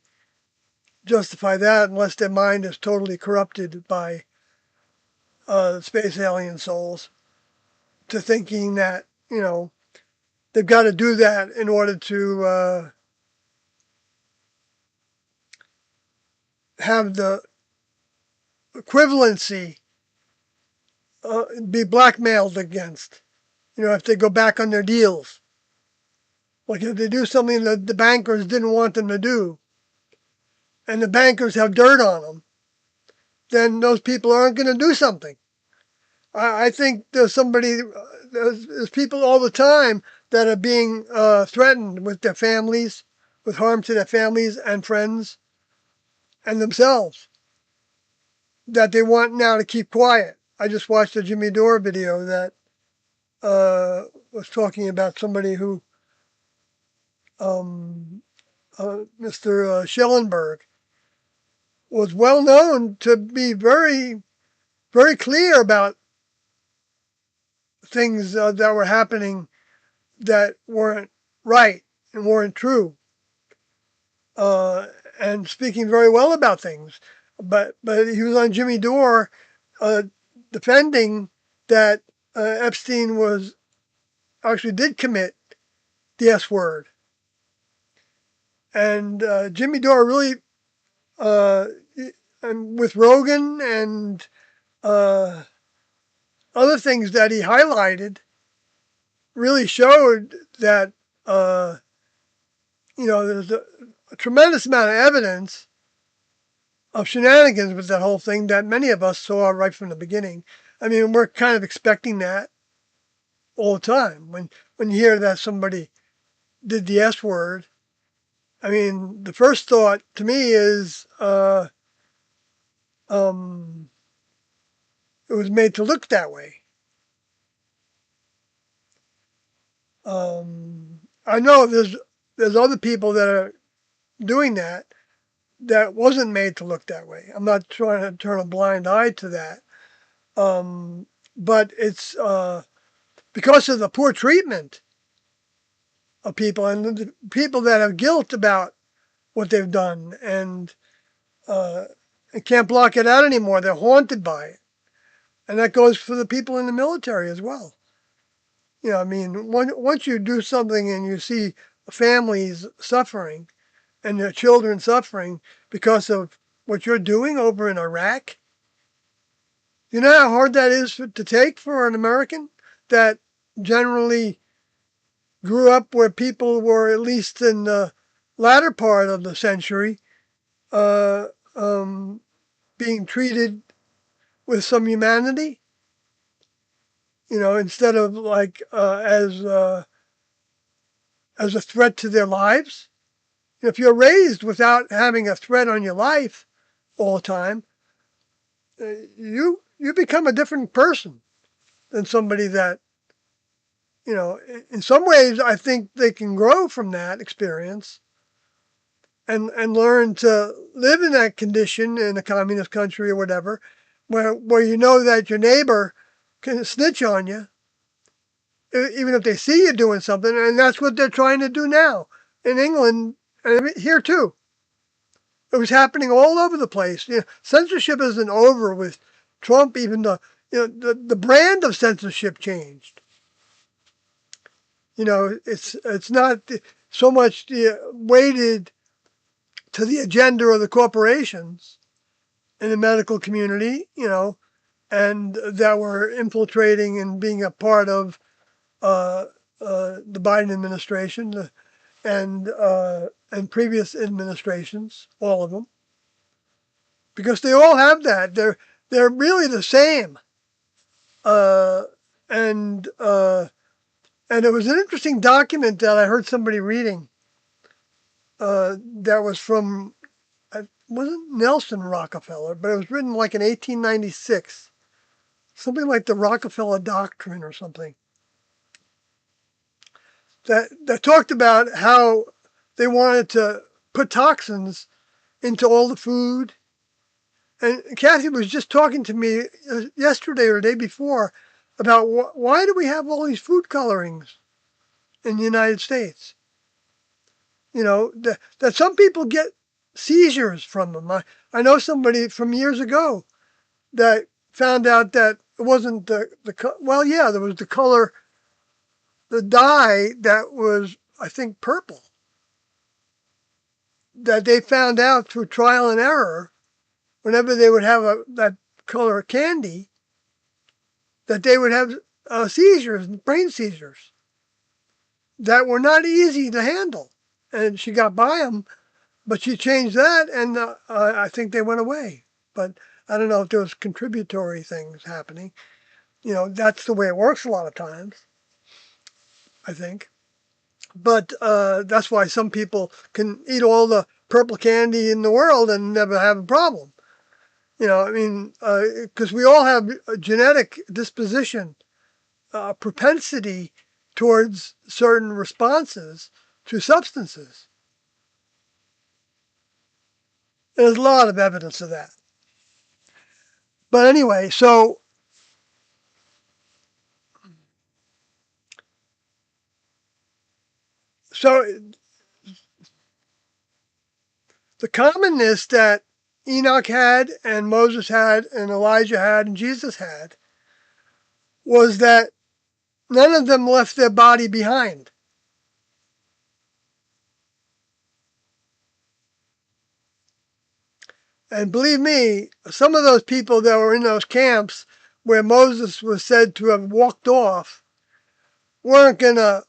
justify that unless their mind is totally corrupted by space alien souls to thinking that they've got to do that in order to have the equivalency, be blackmailed against. If they go back on their deals, like if they do something that the bankers didn't want them to do, and the bankers have dirt on them, then those people aren't going to do something. I think there's people all the time that are being threatened with their families, with harm to their families and friends and themselves, that they want now to keep quiet. I just watched a Jimmy Dore video that was talking about somebody who, Mr. Schellenberg, was well known to be very, very clear about things that were happening that weren't right and weren't true, uh, and speaking very well about things. But he was on Jimmy Dore, uh, defending that Epstein was actually did commit the S word, and Jimmy Dore really, uh, and with Rogan and uh, other things that he highlighted, really showed that there's a tremendous amount of evidence of shenanigans with that whole thing that many of us saw right from the beginning. I mean, we're kind of expecting that all the time. When you hear that somebody did the S word, I mean, the first thought to me is um, it was made to look that way. I know there's other people that are doing that wasn't made to look that way. I'm not trying to turn a blind eye to that, but it's because of the poor treatment of people, and the people that have guilt about what they've done, and uh, can't block it out anymore. They're haunted by it, and that goes for the people in the military as well. I mean, once you do something and you see families suffering and their children suffering because of what you're doing over in Iraq, you know how hard that is to take for an American that generally grew up where people were, at least in the latter part of the century, uh, um, being treated with some humanity, instead of like as a threat to their lives. If you're raised without having a threat on your life all the time, you become a different person than somebody that, in some ways I think they can grow from that experience and learn to live in that condition in a communist country or whatever, where you know that your neighbor can snitch on you, even if they see you doing something, and that's what they're trying to do now in England and here too. It was happening all over the place. Censorship isn't over with Trump. Even the brand of censorship changed. It's not so much weighted to the agenda of the corporations in the medical community, and that were infiltrating and being a part of uh, the Biden administration and previous administrations, all of them, because they all have that. They're really the same. Uh, and and it was an interesting document that I heard somebody reading. That was from, it wasn't Nelson Rockefeller, but it was written like in 1896, something like the Rockefeller Doctrine or something. That talked about how they wanted to put toxins into all the food. And Kathy was just talking to me yesterday or the day before about why do we have all these food colorings in the United States? That some people get seizures from them. I know somebody from years ago that found out that it wasn't well, yeah, there was the color, the dye that was, I think, purple, that they found out through trial and error whenever they would have that color candy, that they would have seizures, brain seizures, that were not easy to handle. And she got by them, but she changed that, and I think they went away. But I don't know if there was contributory things happening. That's the way it works a lot of times, I think. But that's why some people can eat all the purple candy in the world and never have a problem. I mean, because we all have a genetic disposition, propensity towards certain responses to substances. There's a lot of evidence of that. But anyway, so the commonness that Enoch had and Moses had and Elijah had and Jesus had was that none of them left their body behind. And believe me, some of those people that were in those camps where Moses was said to have walked off weren't going to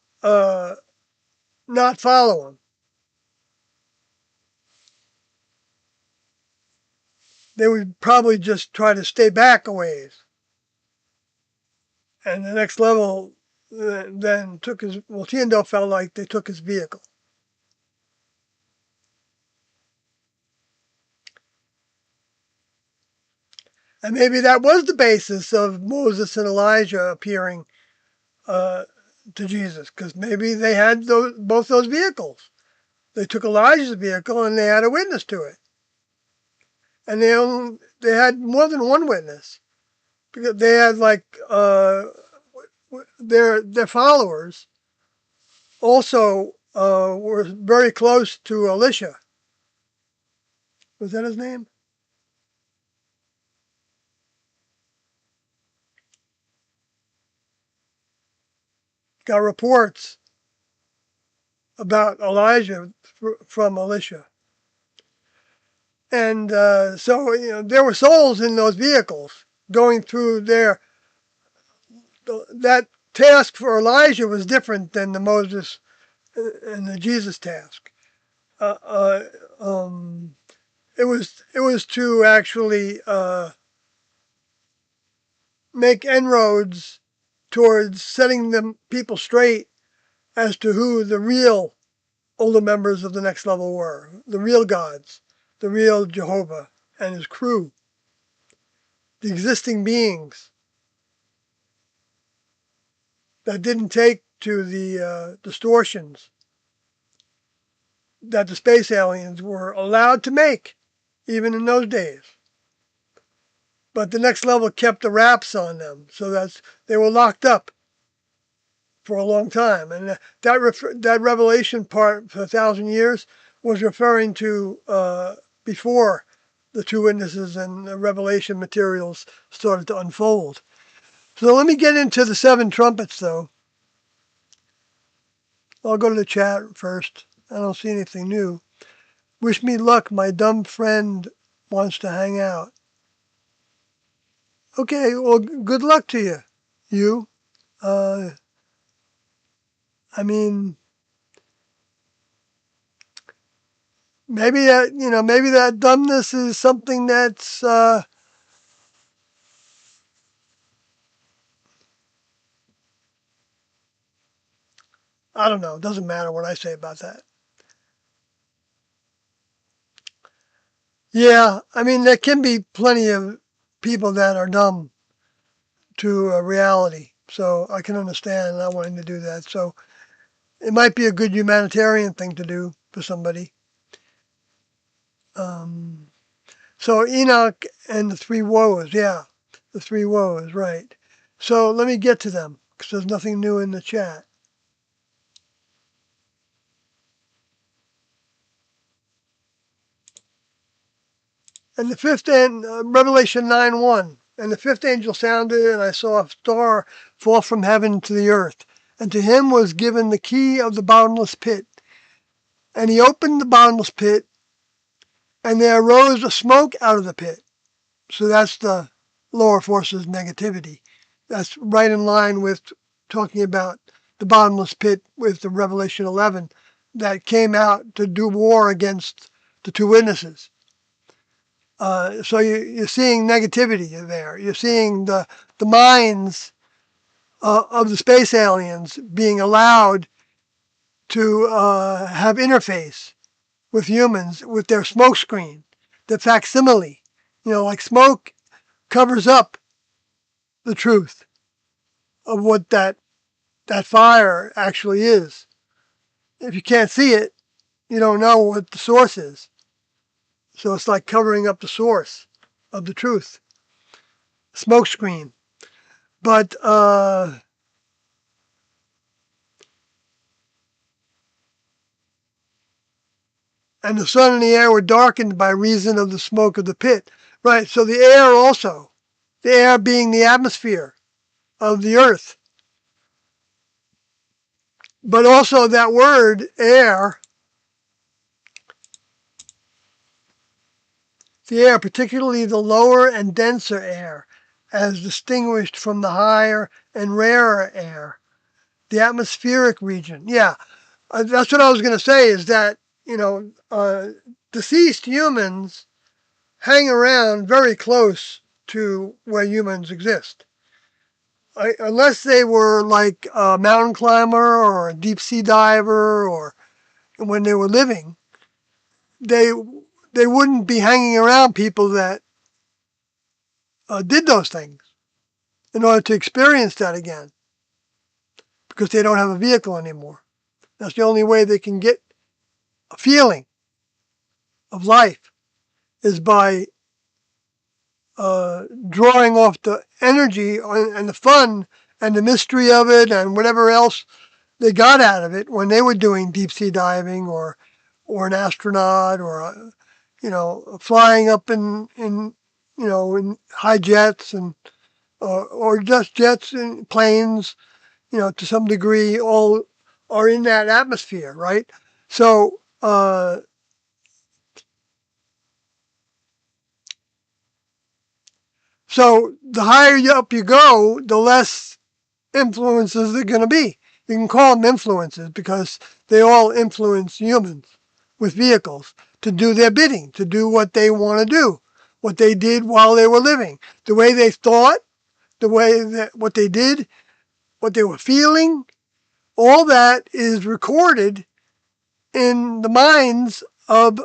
not follow him. They would probably just try to stay back a ways. And the next level then took his, well, Tiendel felt like they took his vehicle. And maybe that was the basis of Moses and Elijah appearing uh, to Jesus, because maybe they had both those vehicles. They took Elijah's vehicle and they had a witness to it. And they had more than one witness, because they had like their followers also were very close to Elisha. Was that his name? Got reports about Elijah from Elisha. And so, there were souls in those vehicles going through there. That task for Elijah was different than the Moses and the Jesus task. Uh, uh, um, it was to actually make inroads towards setting them people straight as to who the real older members of the next level were, the real gods, the real Jehovah and his crew, the existing beings that didn't take to the distortions that the space aliens were allowed to make, even in those days. But the next level kept the wraps on them, so that they were locked up for a long time. And that revelation part for 1,000 years was referring to before the two witnesses and the revelation materials started to unfold. So let me get into the seven trumpets, though. I'll go to the chat first. I don't see anything new. Wish me luck. My dumb friend wants to hang out. Okay, well, good luck to you. You. Uh, I mean, maybe that dumbness is something that's I don't know. It doesn't matter what I say about that. Yeah, I mean, there can be plenty of people that are dumb to reality. So I can understand not wanting to do that. So it might be a good humanitarian thing to do for somebody. Um, so Enoch and the three woes. Yeah, the three woes, right. So let me get to them because there's nothing new in the chat. And the fifth, and Revelation 9:1. And the fifth angel sounded, and I saw a star fall from heaven to the earth. And to him was given the key of the bottomless pit. And he opened the bottomless pit, and there arose a smoke out of the pit. So that's the lower forces negativity. That's right in line with talking about the bottomless pit with the Revelation 11 that came out to do war against the two witnesses. So you're seeing negativity there. You're seeing the minds of the space aliens being allowed to have interface with humans with their smoke screen, the facsimile. Like smoke covers up the truth of what that fire actually is. If you can't see it, you don't know what the source is. So it's like covering up the source of the truth, smoke screen. But and the sun and the air were darkened by reason of the smoke of the pit. Right, so the air also, the air being the atmosphere of the earth. But also that word, air, the air, particularly the lower and denser air, as distinguished from the higher and rarer air, the atmospheric region. Yeah, that's what I was going to say is that, deceased humans hang around very close to where humans exist. Unless they were like a mountain climber or a deep sea diver or when they were living, they wouldn't be hanging around people that did those things in order to experience that again because they don't have a vehicle anymore. That's the only way they can get a feeling of life is by drawing off the energy and the fun and the mystery of it and whatever else they got out of it when they were doing deep sea diving or an astronaut or flying up in high jets and or just jets and planes, to some degree, all are in that atmosphere, right? So so the higher up you go, the less influences they're going to be. You can call them influences because they all influence humans with vehicles to do their bidding, to do what they want to do, what they did while they were living, the way they thought, the way that what they did, what they were feeling. All that is recorded in the minds of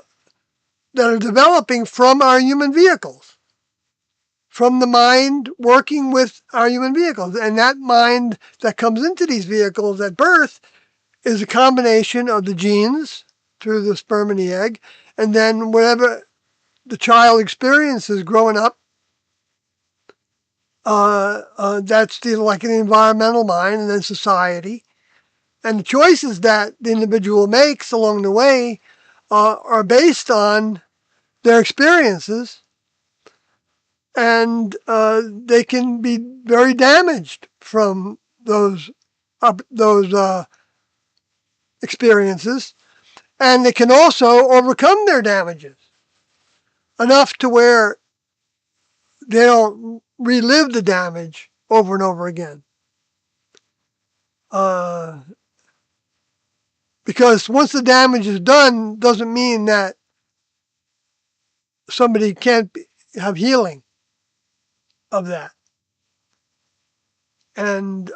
that are developing from our human vehicles, from the mind working with our human vehicles. And that mind that comes into these vehicles at birth is a combination of the genes through the sperm and the egg, and then whatever the child experiences growing up. That's like an environmental mind, and then society, and the choices that the individual makes along the way are based on their experiences, and they can be very damaged from those experiences, and they can also overcome their damages enough to where they don't relive the damage over and over again. Uh, because once the damage is done, doesn't mean that somebody can't have healing of that. And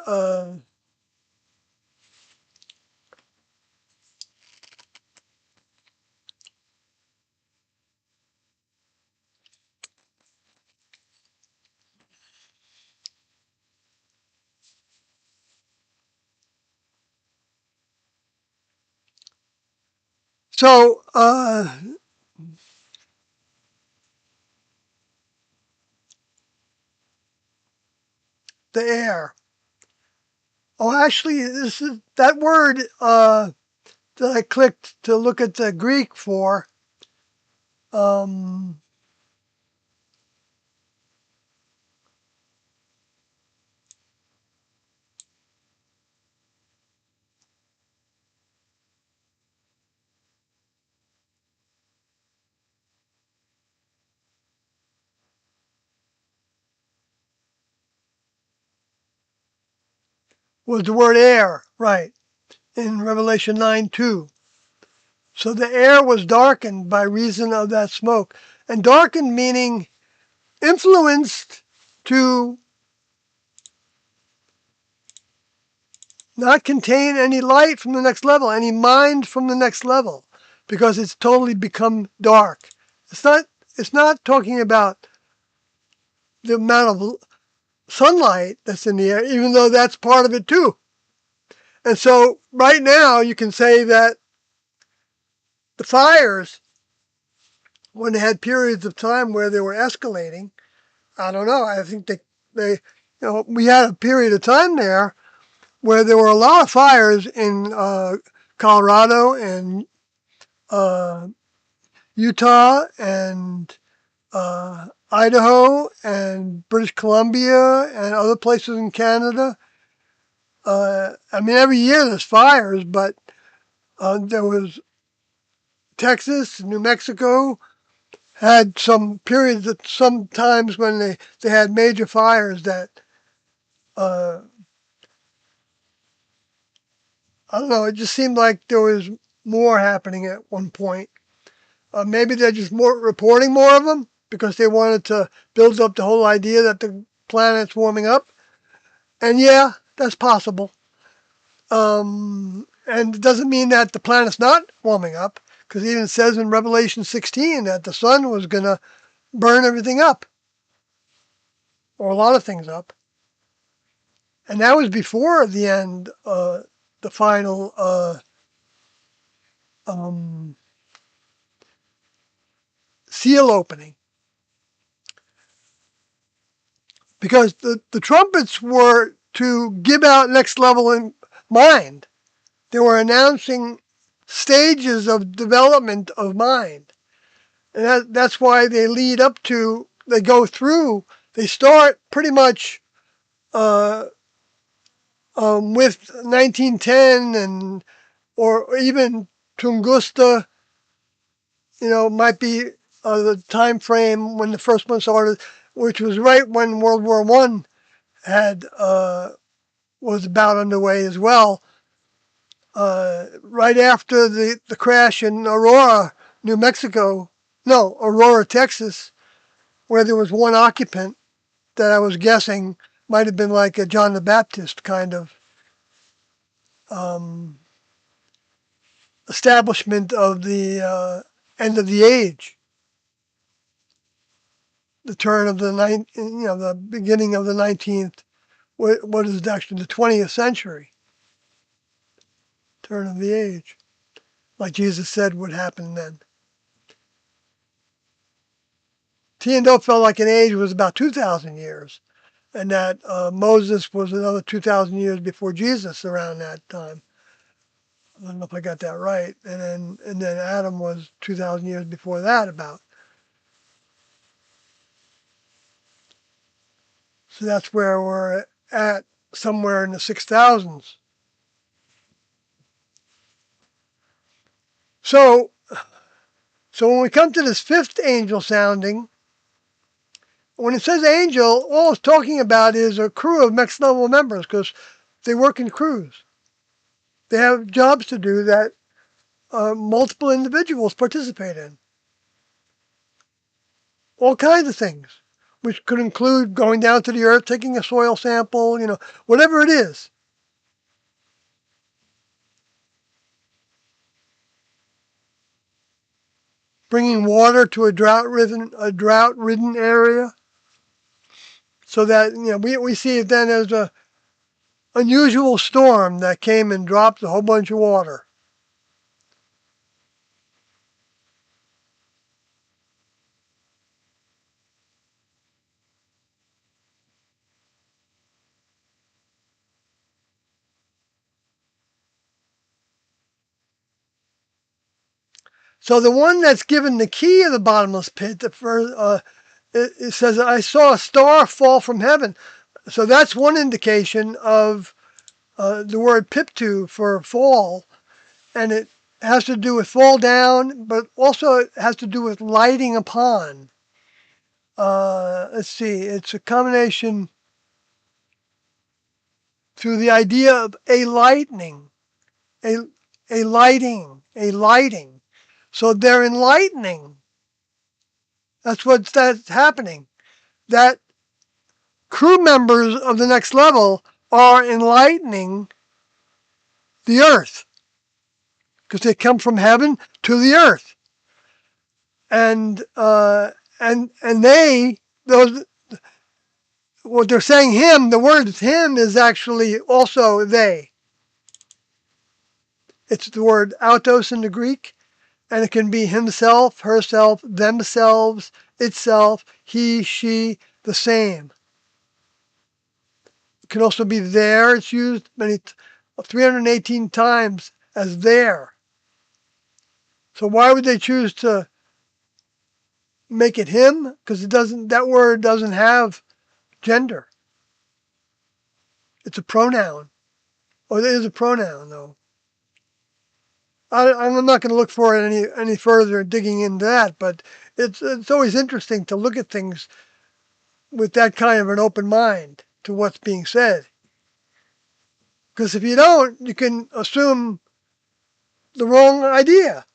so the air. Oh, actually, this is that word that I clicked to look at the Greek for. Um, was the word air, right, in Revelation 9:2. So the air was darkened by reason of that smoke. And darkened meaning influenced to not contain any light from the next level, any mind from the next level, because it's totally become dark. It's not it's not talking about the amount of sunlight that's in the air, even though that's part of it too. And so right now you can say that the fires, when they had periods of time where they were escalating, I don't know. I think they we had a period of time there where there were a lot of fires in Colorado and uh, Utah and Idaho and British Columbia and other places in Canada. I mean, every year there's fires, but there was Texas, New Mexico had some periods, that sometimes when they had major fires that uh, I don't know. It just seemed like there was more happening at one point. Maybe they're just more reporting more of them because they wanted to build up the whole idea that the planet's warming up. And yeah, that's possible. And it doesn't mean that the planet's not warming up, because it even says in Revelation 16 that the sun was going to burn everything up, or a lot of things up. And that was before the end, the final um, seal opening. Because the trumpets were to give out next level in mind. They were announcing stages of development of mind. And that's why they lead up to, they go through, they start pretty much uh, with 1910 or even Tunguska, might be the time frame when the first one started, which was right when World War One had was about underway as well. Right after the crash in Aurora, New Mexico, no, Aurora, Texas, where there was one occupant that I was guessing might have been like a John the Baptist kind of um, establishment of the end of the age, the turn of the beginning of the 19th, what is actually the 20th century, turn of the age, like Jesus said would happen then. Tiendo felt like an age was about 2,000 years, and that Moses was another 2,000 years before Jesus around that time. I don't know if I got that right. And then Adam was 2,000 years before that about. So that's where we're at, somewhere in the 6,000s. So, so when we come to this fifth angel sounding, when it says angel, all it's talking about is a crew of next level members because they work in crews. They have jobs to do that multiple individuals participate in. All kinds of things, which could include going down to the earth, taking a soil sample, whatever it is. Bringing water to a drought-ridden area, so that we see it then as a unusual storm that came and dropped a whole bunch of water. So the one that's given the key of the bottomless pit, the first, it says, "I saw a star fall from heaven." So that's one indication of the word piptu for fall, and it has to do with fall down, but also it has to do with lighting upon. Let's see, it's a combination through the idea of a lightning, a, a lighting. So they're enlightening. That's happening. That crew members of the next level are enlightening the earth because they come from heaven to the earth, and they those what they're saying him. The word him is actually also they. It's the word autos in the Greek, and it can be himself, herself, themselves, itself, he, she, the same. It can also be there. It's used 318 times as there. So why would they choose to make it him? Because that word doesn't have gender. It's a pronoun. Or it is a pronoun though. I'm not going to look for it any further digging into that, but it's always interesting to look at things with that kind of an open mind to what's being said. Because if you don't, you can assume the wrong idea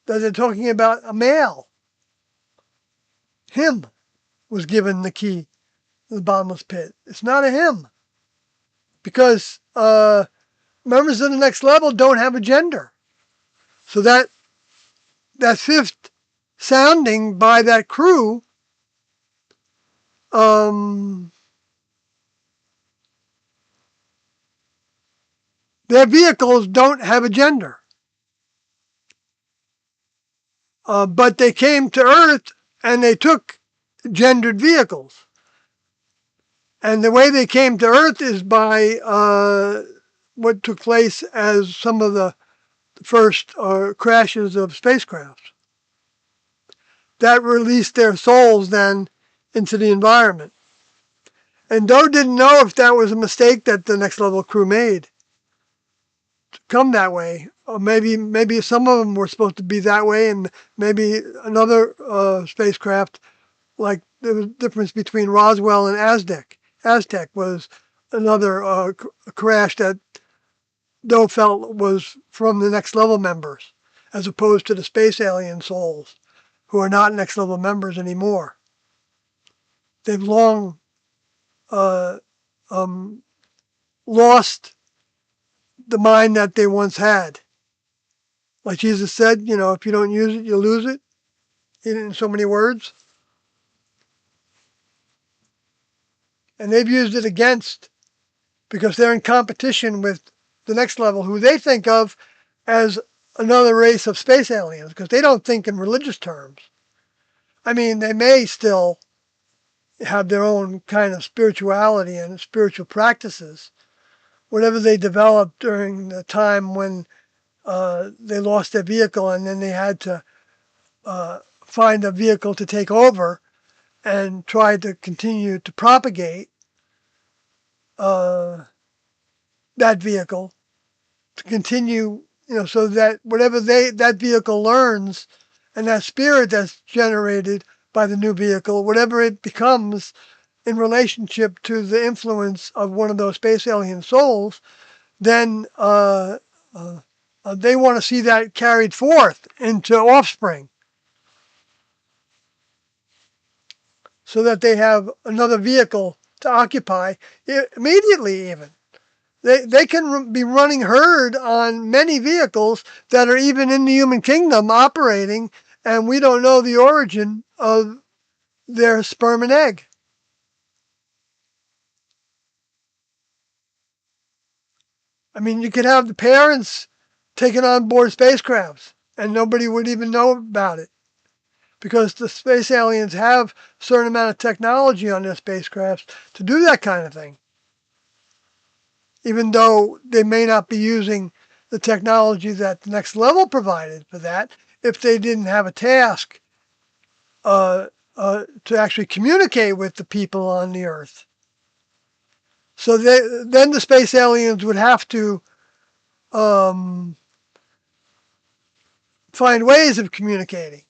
that they're talking about a male. Him was given the key to the bottomless pit. It's not a him. Because members of the next level don't have a gender. So that fifth sounding by that crew, their vehicles don't have a gender. But they came to Earth and they took gendered vehicles. And the way they came to Earth is by what took place as some of the first crashes of spacecraft. That released their souls then into the environment. And Doe didn't know if that was a mistake that the Next Level crew made to come that way. Or maybe some of them were supposed to be that way, and maybe another spacecraft, like there was a difference between Roswell and Aztec was another crash that Doe felt was from the Next Level members, as opposed to the Space Alien souls, who are not Next Level members anymore. They've long uh, lost the mind that they once had. Like Jesus said, if you don't use it, you lose it, in so many words. And they've used it against, because they're in competition with the Next Level, who they think of as another race of space aliens, because they don't think in religious terms. I mean, they may still have their own kind of spirituality and spiritual practices, whatever they developed during the time when they lost their vehicle and then they had to find a vehicle to take over and try to continue to propagate that vehicle, to continue, so that whatever that vehicle learns and that spirit that's generated by the new vehicle, whatever it becomes in relationship to the influence of one of those space alien souls, then they want to see that carried forth into offspring, so that they have another vehicle to occupy immediately even. They can be running herd on many vehicles that are even in the human kingdom operating, and we don't know the origin of their sperm and egg. I mean, you could have the parents taking on board spacecrafts, and nobody would even know about it, because the space aliens have a certain amount of technology on their spacecrafts to do that kind of thing, even though they may not be using the technology that the Next Level provided for that, if they didn't have a task to actually communicate with the people on the Earth. So then the space aliens would have to find ways of communicating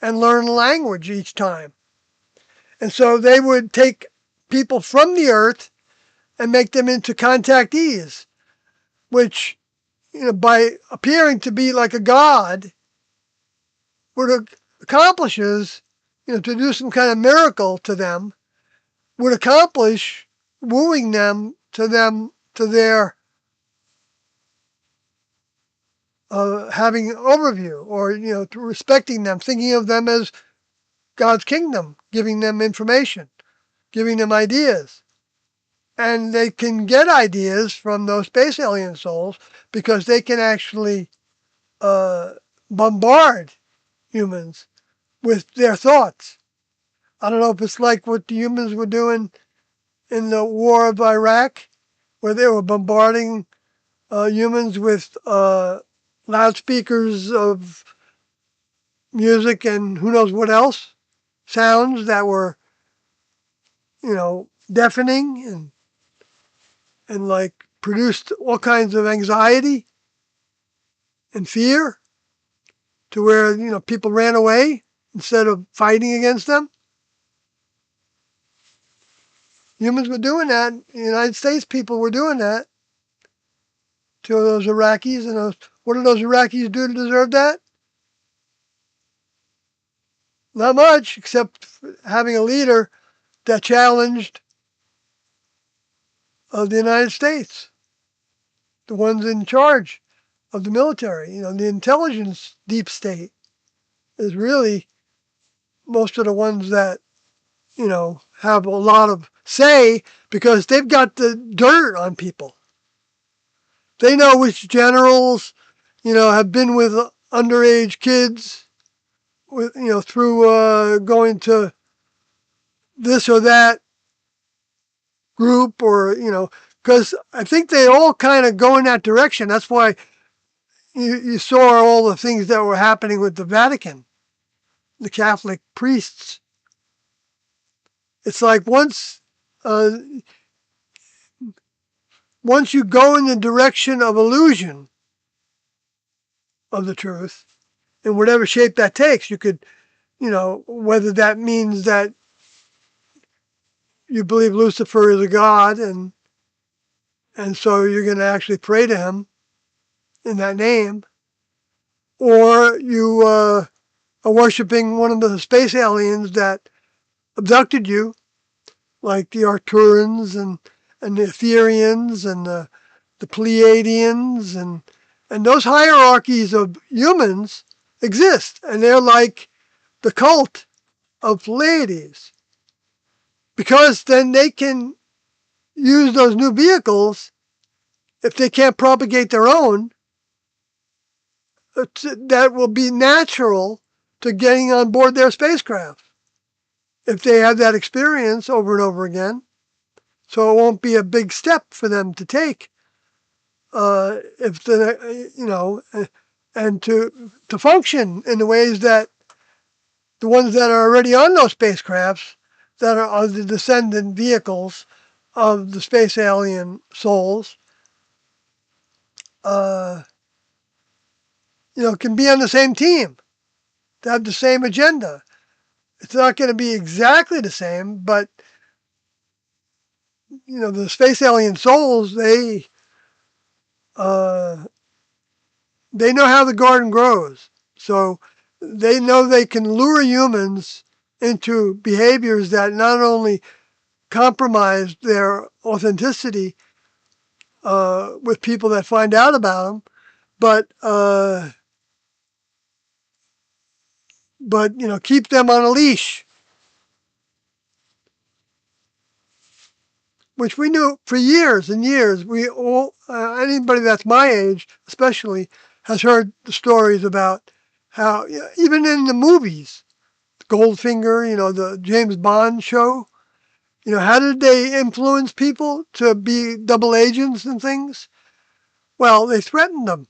and learn language each time. And so they would take people from the Earth and make them into contactees, which, by appearing to be like a god, would accomplishes, to do some kind of miracle to them, would accomplish wooing them to their having an overview, or to respecting them, thinking of them as God's kingdom, giving them information, giving them ideas. And they can get ideas from those space alien souls, because they can actually bombard humans with their thoughts. I don't know if it's like what the humans were doing in the war of Iraq, where they were bombarding humans with loudspeakers of music and who knows what else, sounds that were, deafening and like produced all kinds of anxiety and fear, to where, people ran away instead of fighting against them. Humans were doing that. The United States people were doing that to those Iraqis. And what did those Iraqis do to deserve that? Not much, except having a leader that challenged the United States, the ones in charge of the military. The intelligence deep state is really most of the ones that, have a lot of say, because they've got the dirt on people. They know which generals, have been with underage kids, with, through going to this or that group, or, because I think they all kind of go in that direction. That's why you saw all the things that were happening with the Vatican, the Catholic priests. It's like uh, once you go in the direction of illusion of the truth, in whatever shape that takes, you could, whether that means that you believe Lucifer is a god, and so you're going to actually pray to him in that name, or you are worshiping one of the space aliens that abducted you, like the Arcturians and the Etherians and the Pleiadians, and those hierarchies of humans exist, and they're like the cult of Pleiades, because then they can use those new vehicles if they can't propagate their own. That will be natural to getting on board their spacecraft if they have that experience over and over again. So it won't be a big step for them to take. If the and to function in the ways that the ones that are already on those spacecrafts, that are the descendant vehicles of the space alien souls, uh, can be on the same team, to have the same agenda. It's not going to be exactly the same, but the space alien souls, uh, they know how the garden grows. So they know they can lure humans into behaviors that not only compromise their authenticity with people that find out about them, but keep them on a leash, which we knew for years and years. We all, anybody that's my age, especially, has heard the stories about how, even in the movies, Goldfinger, the James Bond show, how did they influence people to be double agents and things? Well, they threatened them.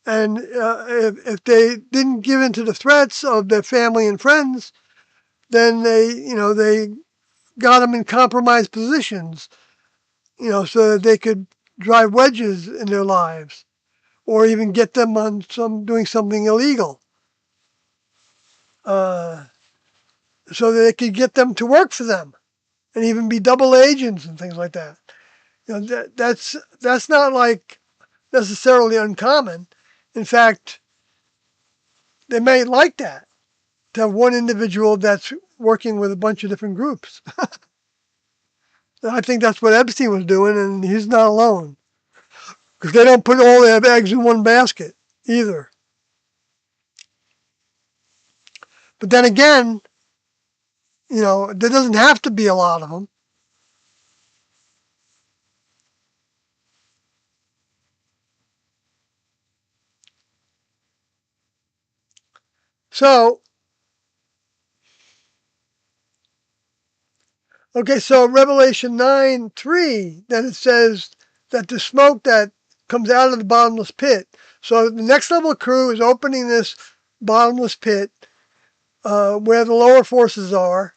And if they didn't give in to the threats of their family and friends, then they got them in compromised positions, so that they could drive wedges in their lives, or even get them on doing something illegal, uh, so that they could get them to work for them, and even be double agents and things like that. That's not like necessarily uncommon. In fact, they may like that, to have one individual that's working with a bunch of different groups. I think that's what Epstein was doing, and he's not alone, because they don't put all their eggs in one basket either. But then again, there doesn't have to be a lot of them. So, okay, so Revelation 9:3, then it says that the smoke that comes out of the bottomless pit. So the next level crew is opening this bottomless pit, where the lower forces are,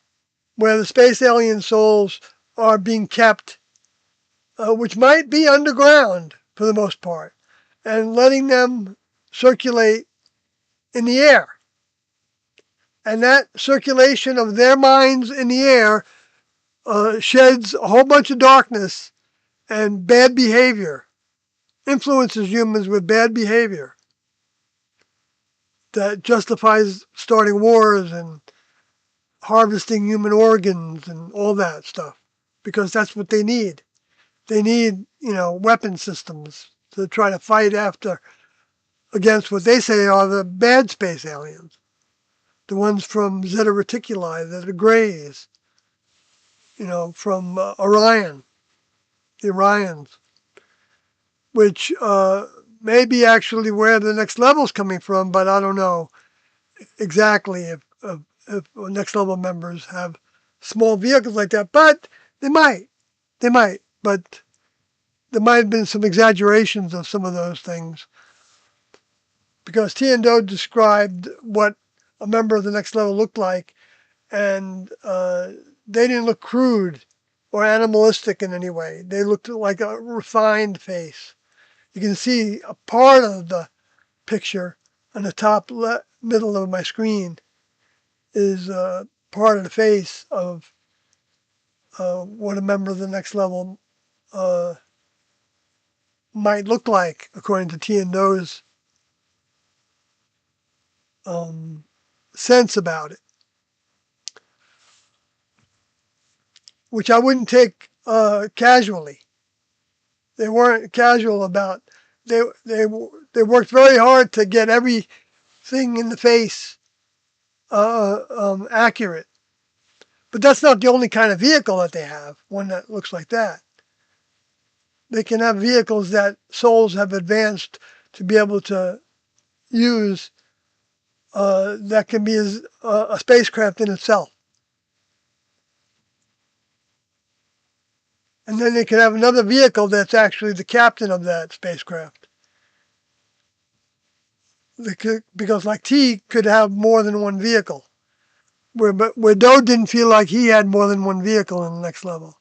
where the space alien souls are being kept, which might be underground for the most part, and letting them circulate in the air. And that circulation of their minds in the air sheds a whole bunch of darkness and bad behavior, influences humans with bad behavior that justifies starting wars and harvesting human organs and all that stuff, because that's what they need. They need, weapon systems to try to fight against what they say are the bad space aliens, the ones from Zeta Reticuli, the Greys, from Orion, the Orions, which may be actually where the next level's coming from, but I don't know exactly if next level members have small vehicles like that, but they might. They might. but there might have been some exaggerations of some of those things. Because T and Do described what a member of the next level looked like, and they didn't look crude or animalistic in any way. They looked like a refined face. You can see a part of the picture on the top middle of my screen is part of the face of what a member of the next level might look like, according to T and Do's sense about it, which I wouldn't take casually. They weren't casual about. They worked very hard to get everything in the face accurate. But that's not the only kind of vehicle that they have. One that looks like that. They can have vehicles that souls have advanced to be able to use. That can be a spacecraft in itself. And then they could have another vehicle that's actually the captain of that spacecraft. Because like T could have more than one vehicle. Where Do didn't feel like he had more than one vehicle in the next level.